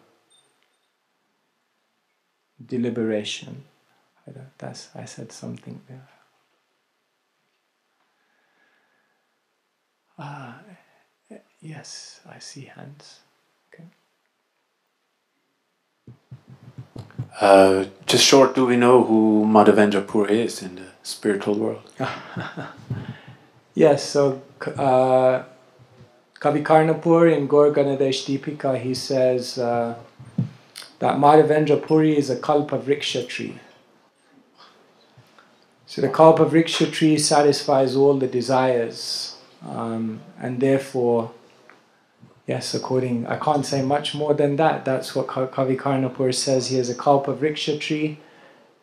deliberation. I said something there. Yes, I see hands. Okay. Just short, do we know who Madhavendra Puri is in the spiritual world? Yes, so Kavi Karnapur in Gaur Ganadesh Deepika, he says that Madhavendra Puri is a kalpa vriksha tree. So the kalpa vriksha tree satisfies all the desires, and therefore, yes, I can't say much more than that. That's what Kavi Karnapur says. He is a kalpa vriksha tree.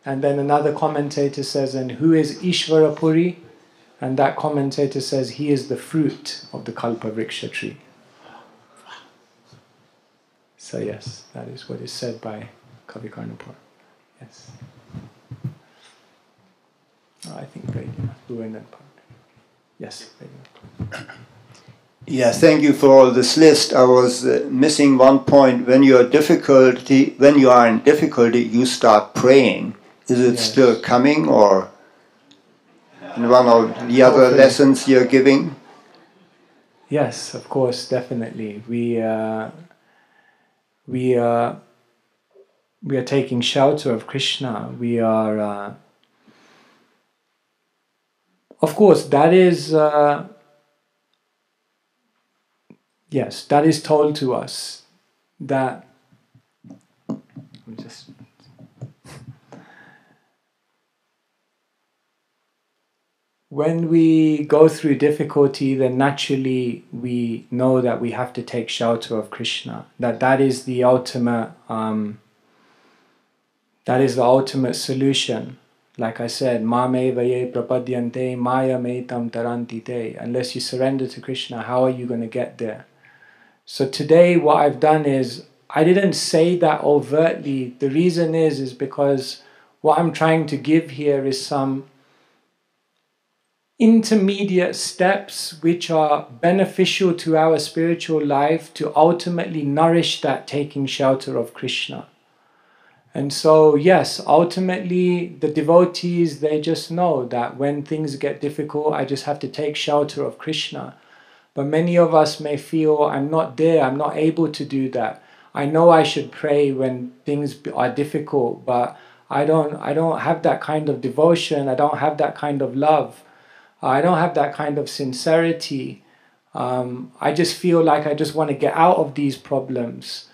And then another commentator says, and who is Ishvara Puri? And that commentator says, he is the fruit of the kalpa vriksha tree. So yes, that is what is said by Kavi Karnapur. Yes. I think yes. Yeah, thank you for all this list. I was missing one point. When you are in difficulty, you start praying. Is it still coming, or in one of the other lessons you're giving? Yes, of course, definitely. We are taking shelter of Krishna. We are, of course, that is. Yes, that is told to us that when we go through difficulty, then naturally we know that we have to take shelter of Krishna. That is the ultimate solution. Like I said, ma me vaye prapadyante maya me tam taranti te. Unless you surrender to Krishna, how are you going to get there? So today what I've done is, I didn't say that overtly. The reason is because what I'm trying to give here is some intermediate steps which are beneficial to our spiritual life to ultimately nourish that taking shelter of Krishna. And so, yes, ultimately the devotees, they just know that when things get difficult, I just have to take shelter of Krishna. But many of us may feel, I'm not there, I'm not able to do that. I know I should pray when things are difficult, but I don't have that kind of devotion, I don't have that kind of love, I don't have that kind of sincerity. I just feel like I just want to get out of these problems.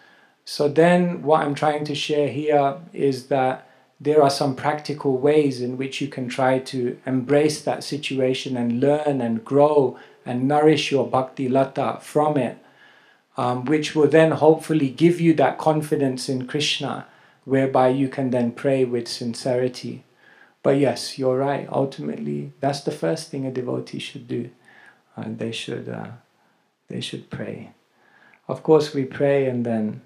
So then what I'm trying to share here is that there are some practical ways in which you can try to embrace that situation and learn and grow and nourish your bhakti lata from it, which will then hopefully give you that confidence in Krishna, whereby you can then pray with sincerity. But yes, you're right, ultimately that's the first thing a devotee should do. They should pray. Of course we pray, and then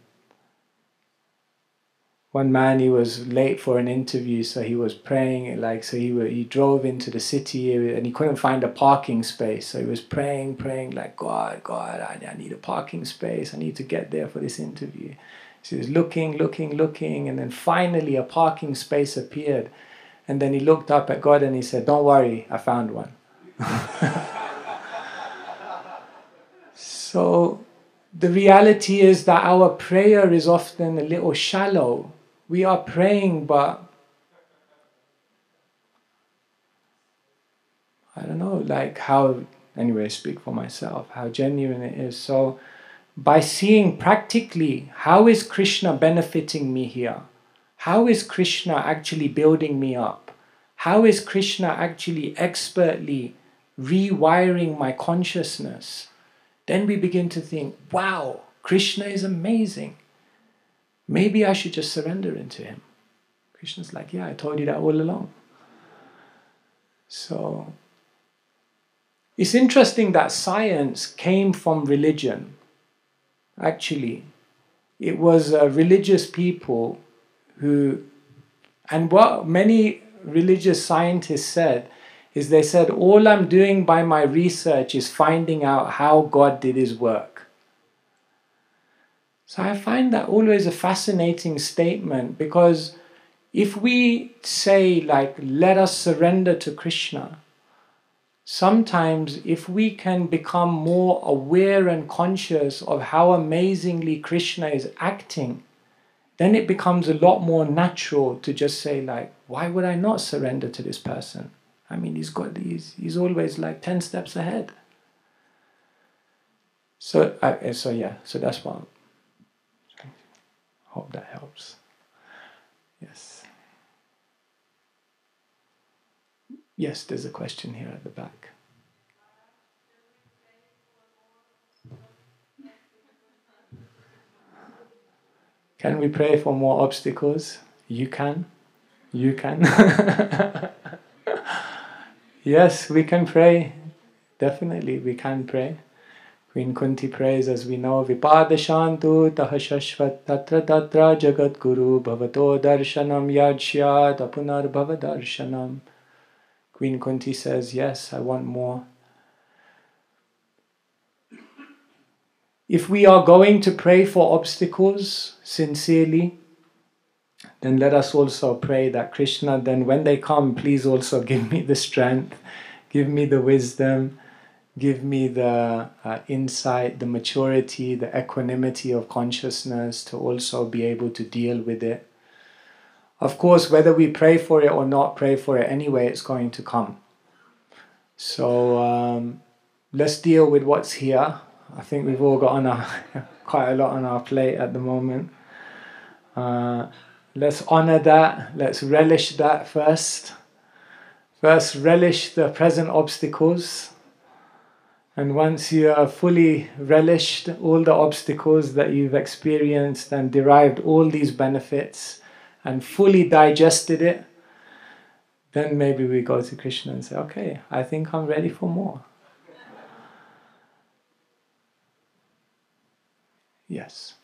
one man, he was late for an interview, so he was praying, he drove into the city and he couldn't find a parking space. So he was praying like, God, I need a parking space. I need to get there for this interview. So he was looking, and then finally a parking space appeared. And then he looked up at God and he said, don't worry, I found one. So the reality is that our prayer is often a little shallow. We are praying, but I don't know, anyway, I speak for myself, how genuine it is. So by seeing practically, how is Krishna benefiting me here? How is Krishna actually building me up? How is Krishna actually expertly rewiring my consciousness? Then we begin to think, wow, Krishna is amazing. Maybe I should just surrender into him. Krishna's like, yeah, I told you that all along. So It's interesting that science came from religion. Actually, it was religious people who, and what many religious scientists said is they said, all I'm doing by my research is finding out how God did his work. So I find that always a fascinating statement, because if we say, like, let us surrender to Krishna, sometimes if we can become more aware and conscious of how amazingly Krishna is acting, then it becomes a lot more natural to just say, like, why would I not surrender to this person? I mean, he's always like 10 steps ahead. So that's what. Hope that helps. Yes. Yes, there's a question here at the back. Can we pray for more obstacles? You can. You can. Yes, we can pray. Definitely, we can pray. Queen Kunti prays, as we know, Vipadashantu tahashashvat tatra tatra jagat guru bhavato darshanam yajsyat apunar bhava darshanam. Queen Kunti says, yes, I want more. If we are going to pray for obstacles sincerely, then let us also pray that Krishna, then when they come, please also give me the strength, give me the wisdom, give me the insight, the maturity, the equanimity of consciousness to also be able to deal with it. Of course, whether we pray for it or not pray for it, anyway, it's going to come. So let's deal with what's here. I think we've all got quite a lot on our plate at the moment. Let's honor that. Let's relish that first. First, relish the present obstacles. And once you have fully relished all the obstacles that you've experienced and derived all these benefits and fully digested it, then maybe we go to Krishna and say, okay, I think I'm ready for more. Yes.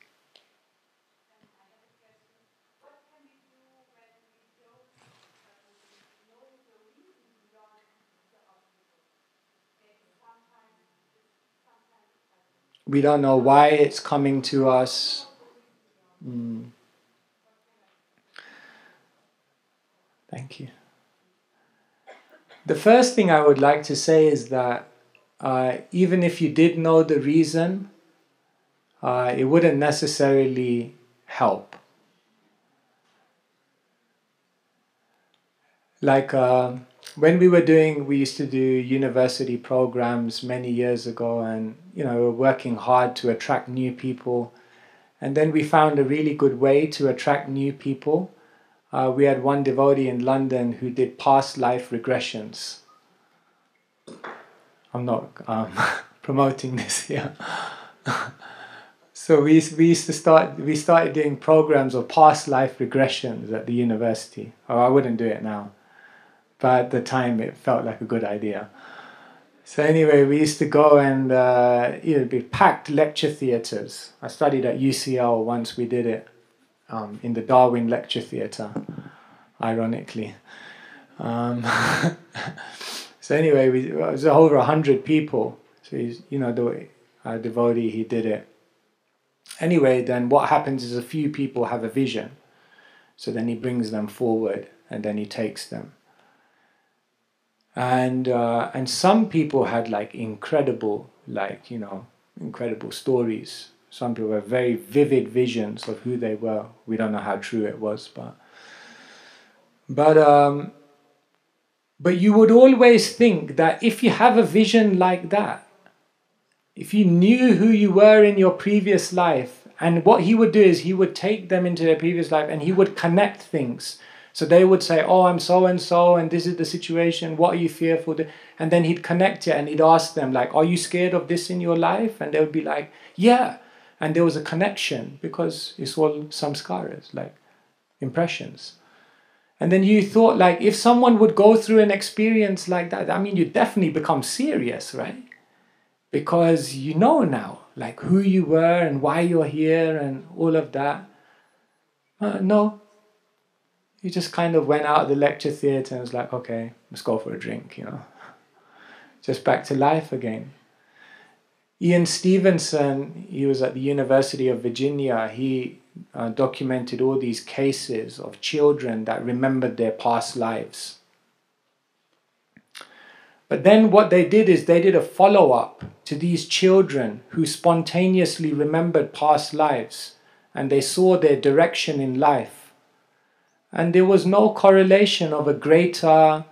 We don't know why it's coming to us. Thank you. The first thing I would like to say is that even if you did know the reason, it wouldn't necessarily help. Like when we used to do university programs many years ago, and we were working hard to attract new people. And then we found a really good way to attract new people. We had one devotee in London who did past life regressions. I'm not promoting this here. So we started doing programs of past life regressions at the university. Oh, I wouldn't do it now, but at the time it felt like a good idea. So anyway, we used to go and it would be packed lecture theatres. I studied at UCL once. We did it in the Darwin Lecture Theatre, ironically. So anyway, it was over 100 people. So he's, our devotee, he did it. Anyway, then what happens is a few people have a vision. So then he brings them forward and then he takes them. And some people had incredible stories. Some people have very vivid visions of who they were. We don't know how true it was, but you would always think that if you have a vision like that, if you knew who you were in your previous life, and what he would do is he would take them into their previous life and he would connect things. So they would say, oh, I'm so-and-so, and this is the situation, what are you fearful? And then he'd connect it and he'd ask them, are you scared of this in your life? And they would be like, yeah. And there was a connection because it's all samskaras, impressions. And then you thought, like, if someone would go through an experience like that, I mean, you definitely become serious, right? Because you know now, like, who you were and why you're here and all of that. No. You just kind of went out of the lecture theatre and was like, okay, let's go for a drink, you know. Just back to life again. Ian Stevenson, he was at the University of Virginia. He documented all these cases of children that remembered their past lives. But then what they did is they did a follow-up to these children who spontaneously remembered past lives, and they saw their direction in life. And there was no correlation of a greater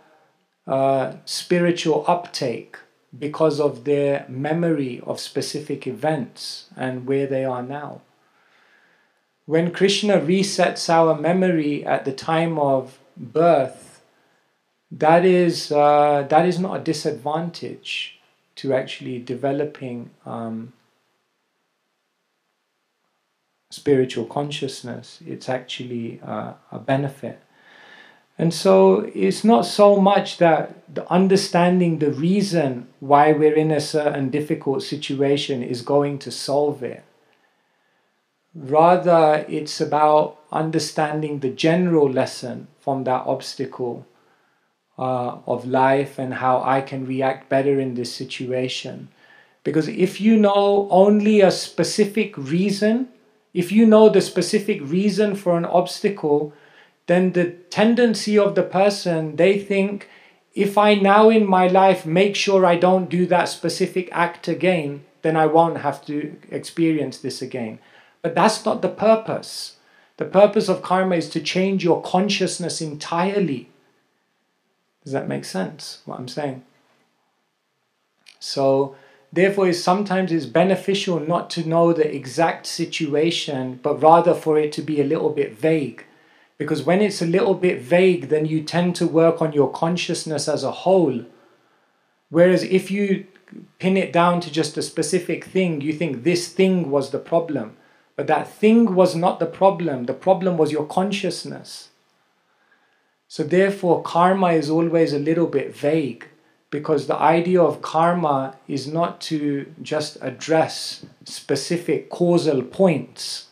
spiritual uptake because of their memory of specific events and where they are now. When Krishna resets our memory at the time of birth, that is not a disadvantage to actually developing spiritual consciousness. It's actually a benefit. And so it's not so much that understanding the reason why we're in a certain difficult situation is going to solve it. Rather, it's about understanding the general lesson from that obstacle of life and how I can react better in this situation. Because if you know only a specific reason, if you know the specific reason for an obstacle, then the tendency of the person, they think, if I now in my life make sure I don't do that specific act again, then I won't have to experience this again. But that's not the purpose. The purpose of karma is to change your consciousness entirely. Does that make sense, what I'm saying? So, therefore, sometimes it's beneficial not to know the exact situation, but rather for it to be a little bit vague. Because when it's a little bit vague, then you tend to work on your consciousness as a whole. Whereas if you pin it down to just a specific thing, you think this thing was the problem. But that thing was not the problem. The problem was your consciousness. So therefore, karma is always a little bit vague. Because the idea of karma is not to just address specific causal points.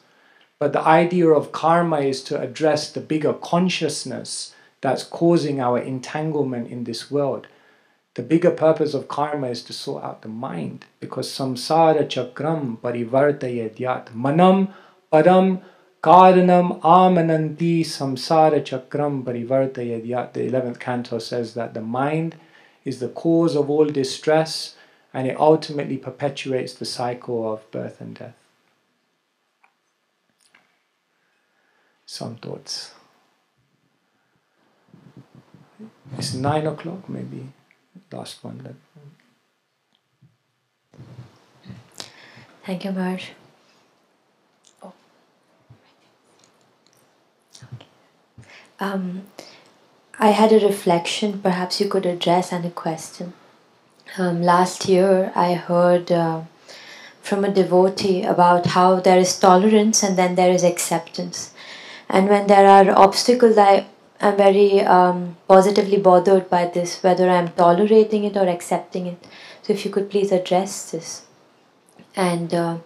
But the idea of karma is to address the bigger consciousness that's causing our entanglement in this world. The bigger purpose of karma is to sort out the mind. Because samsara chakram parivartayedyat manam param karanam amananti samsara chakram parivartayedyat. The 11th canto says that the mind is the cause of all distress and it ultimately perpetuates the cycle of birth and death. Some thoughts. It's 9 o'clock, maybe. Last one. Thank you, Maharaj. Oh. I had a reflection, perhaps you could address, and a question. Last year I heard from a devotee about how there is tolerance and then there is acceptance. And when there are obstacles, I am very positively bothered by this, whether I am tolerating it or accepting it. So if you could please address this. And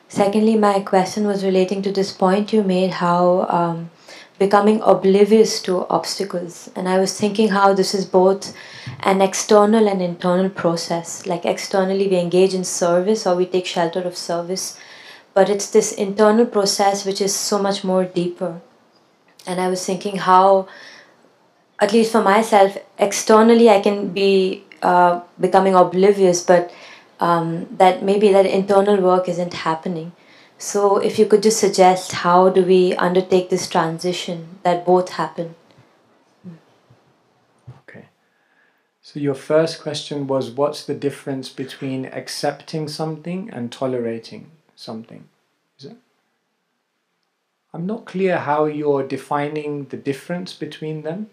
secondly, my question was relating to this point you made, how becoming oblivious to obstacles. And I was thinking how this is both an external and internal process. Like externally we engage in service or we take shelter of service. But it's this internal process which is so much more deeper. And I was thinking how, at least for myself, externally I can be becoming oblivious, but that maybe that internal work isn't happening. So if you could just suggest how do we undertake this transition that both happen? Okay. So your first question was, what's the difference between accepting something and tolerating something? Is it? I'm not clear how you're defining the difference between them.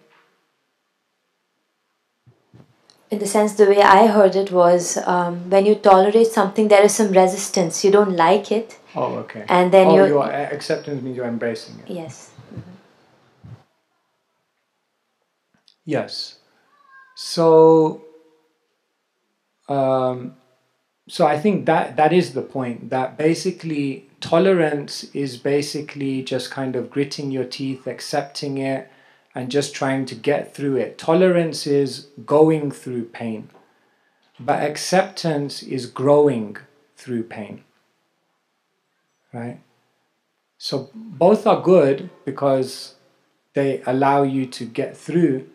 In the sense, the way I heard it was, when you tolerate something, there is some resistance. You don't like it. Oh, okay. And then your acceptance means you're embracing it. Yes. Yes. So, so I think that is the point, that basically tolerance is basically just kind of gritting your teeth, accepting it, and just trying to get through it. Tolerance is going through pain, but acceptance is growing through pain, right? So both are good because they allow you to get through.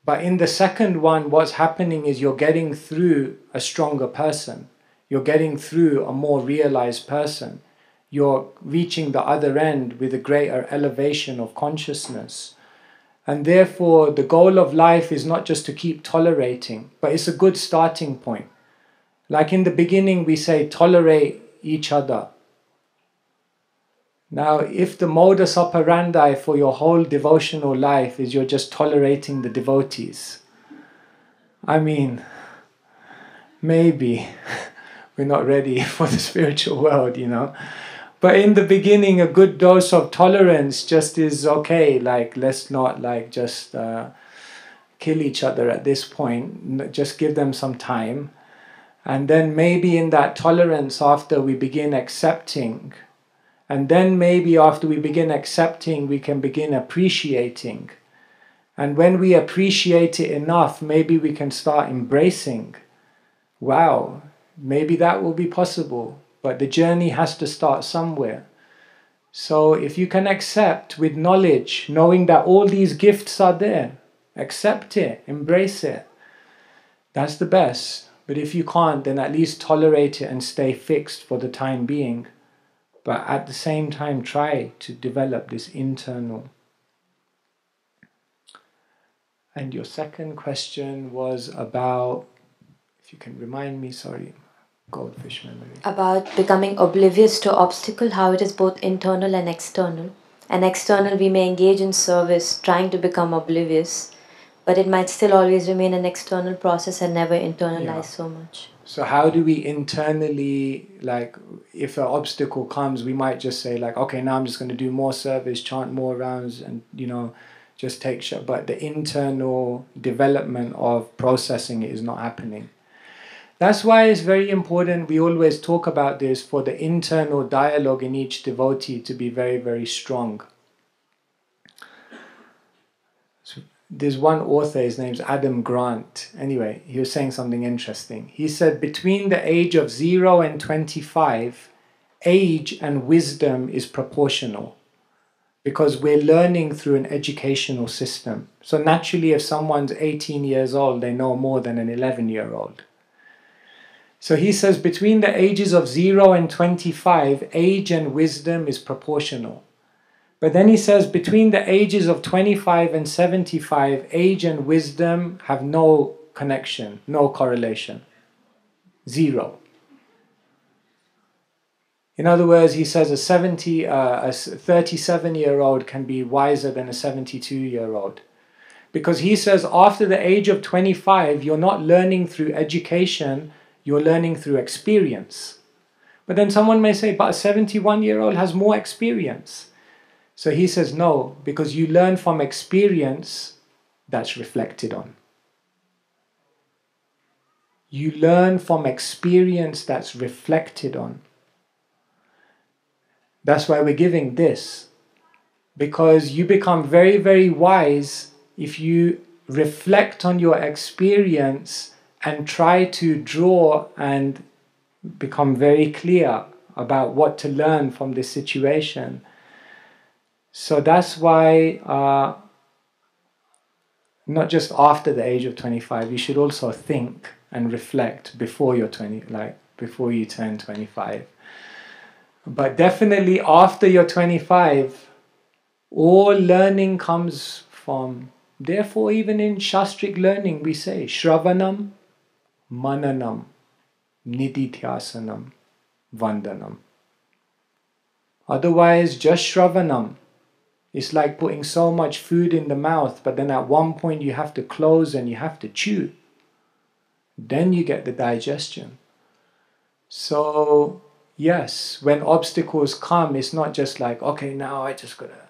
But in the second one, what's happening is you're getting through a stronger person. You're getting through a more realized person. You're reaching the other end with a greater elevation of consciousness. And therefore, the goal of life is not just to keep tolerating, but it's a good starting point. Like in the beginning, we say, tolerate each other. Now, if the modus operandi for your whole devotional life is you're just tolerating the devotees, I mean, maybe we're not ready for the spiritual world, you know. But in the beginning, a good dose of tolerance just is okay. Like, let's not like just kill each other at this point. Just give them some time. And then maybe in that tolerance, after we begin accepting, and then maybe after we begin accepting, we can begin appreciating. And when we appreciate it enough, maybe we can start embracing. Wow, maybe that will be possible. But the journey has to start somewhere. So if you can accept with knowledge, knowing that all these gifts are there, accept it, embrace it. That's the best. But if you can't, then at least tolerate it and stay fixed for the time being. But at the same time, try to develop this internal. And your second question was about, if you can remind me, sorry, goldfish memory. About becoming oblivious to obstacle, how it is both internal and external. And external, we may engage in service, trying to become oblivious, but it might still always remain an external process and never internalize so much. So how do we internally, like, if an obstacle comes, we might just say like, okay, now I'm just going to do more service, chant more rounds, and, you know, just take shit. But the internal development of processing it is not happening. That's why it's very important, we always talk about this, for the internal dialogue in each devotee to be very, very strong. So there's one author, his name's Adam Grant. Anyway, he was saying something interesting. He said, between the age of 0 and 25, age and wisdom is proportional. Because we're learning through an educational system. So naturally, if someone's 18 years old, they know more than an 11-year-old. So he says between the ages of 0 and 25, age and wisdom is proportional. But then he says between the ages of 25 and 75, age and wisdom have no connection, no correlation. 0. In other words, he says a 37-year-old can be wiser than a 72-year-old. Because he says after the age of 25, you're not learning through education, you're learning through experience. But then someone may say, but a 71-year-old has more experience. So he says, no, because you learn from experience that's reflected on. You learn from experience that's reflected on. That's why we're giving this. Because you become very, very wise if you reflect on your experience and try to draw and become very clear about what to learn from this situation. So that's why not just after the age of 25, you should also think and reflect before you're before you turn 25. But definitely after you're 25, all learning comes from. Therefore, even in Shastric learning, we say Shravanam, Mananam, Nididhyasanam, Vandanam. Otherwise, just Shravanam. It's like putting so much food in the mouth, but then at one point you have to close and you have to chew. Then you get the digestion. So, yes, when obstacles come, it's not just like, okay, now I just gotta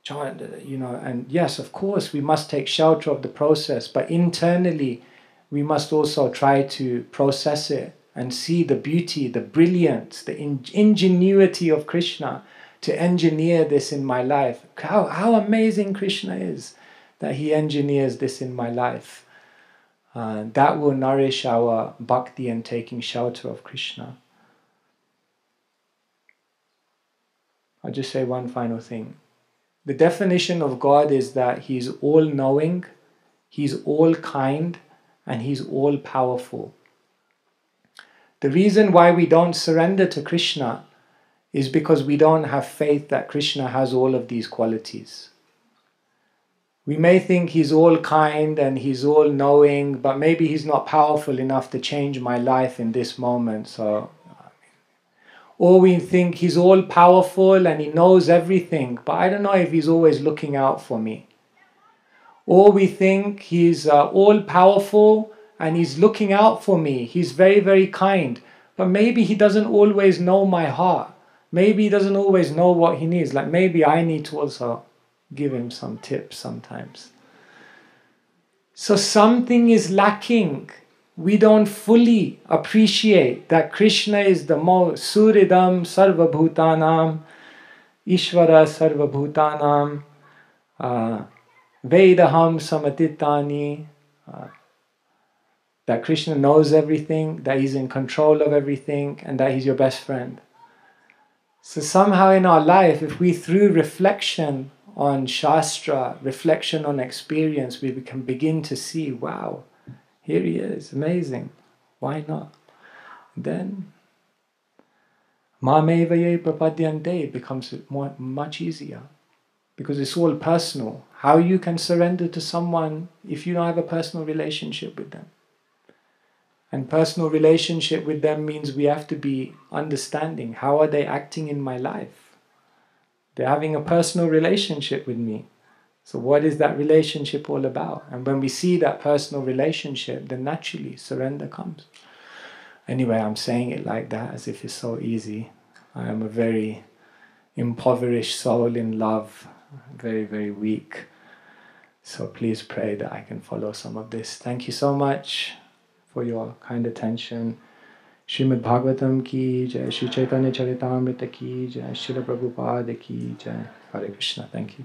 And yes, of course, we must take shelter of the process, but internally, we must also try to process it and see the beauty, the brilliance, the ingenuity of Krishna to engineer this in my life. How amazing Krishna is that he engineers this in my life. That will nourish our bhakti and taking shelter of Krishna. I'll just say one final thing. The definition of God is that He's all-knowing, He's all-kind, and He's all-powerful. The reason why we don't surrender to Krishna is because we don't have faith that Krishna has all of these qualities. We may think He's all-kind and He's all-knowing, but maybe He's not powerful enough to change my life in this moment. Or we think He's all-powerful and He knows everything, but I don't know if He's always looking out for me. Or we think He's all-powerful and He's looking out for me. He's very, very kind, but maybe He doesn't always know my heart. Maybe He doesn't always know what He needs. Like maybe I need to also give Him some tips sometimes. So something is lacking. We don't fully appreciate that Krishna is the most Suridam Sarvabhutanam, Ishvara Sarvabhutanam, Vedaham Samatitani, that Krishna knows everything, that He's in control of everything, and that He's your best friend. So somehow in our life, if we through reflection on Shastra, reflection on experience, we can begin to see, wow, here He is, amazing. Why not? Then, Mamevaye prapadyante becomes much easier. Because it's all personal. How you can surrender to someone if you don't have a personal relationship with them. And personal relationship with them means we have to be understanding. How are they acting in my life? They're having a personal relationship with me. So what is that relationship all about? And when we see that personal relationship, then naturally surrender comes. Anyway, I'm saying it like that as if it's so easy. I am a very impoverished soul in love, very, very weak. So please pray that I can follow some of this. Thank you so much for your kind attention. Srimad Bhagavatam ki jai, Shri Chaitanya Charitamrita ki jai, Srila Prabhupada ki jai. Hare Krishna. Thank you.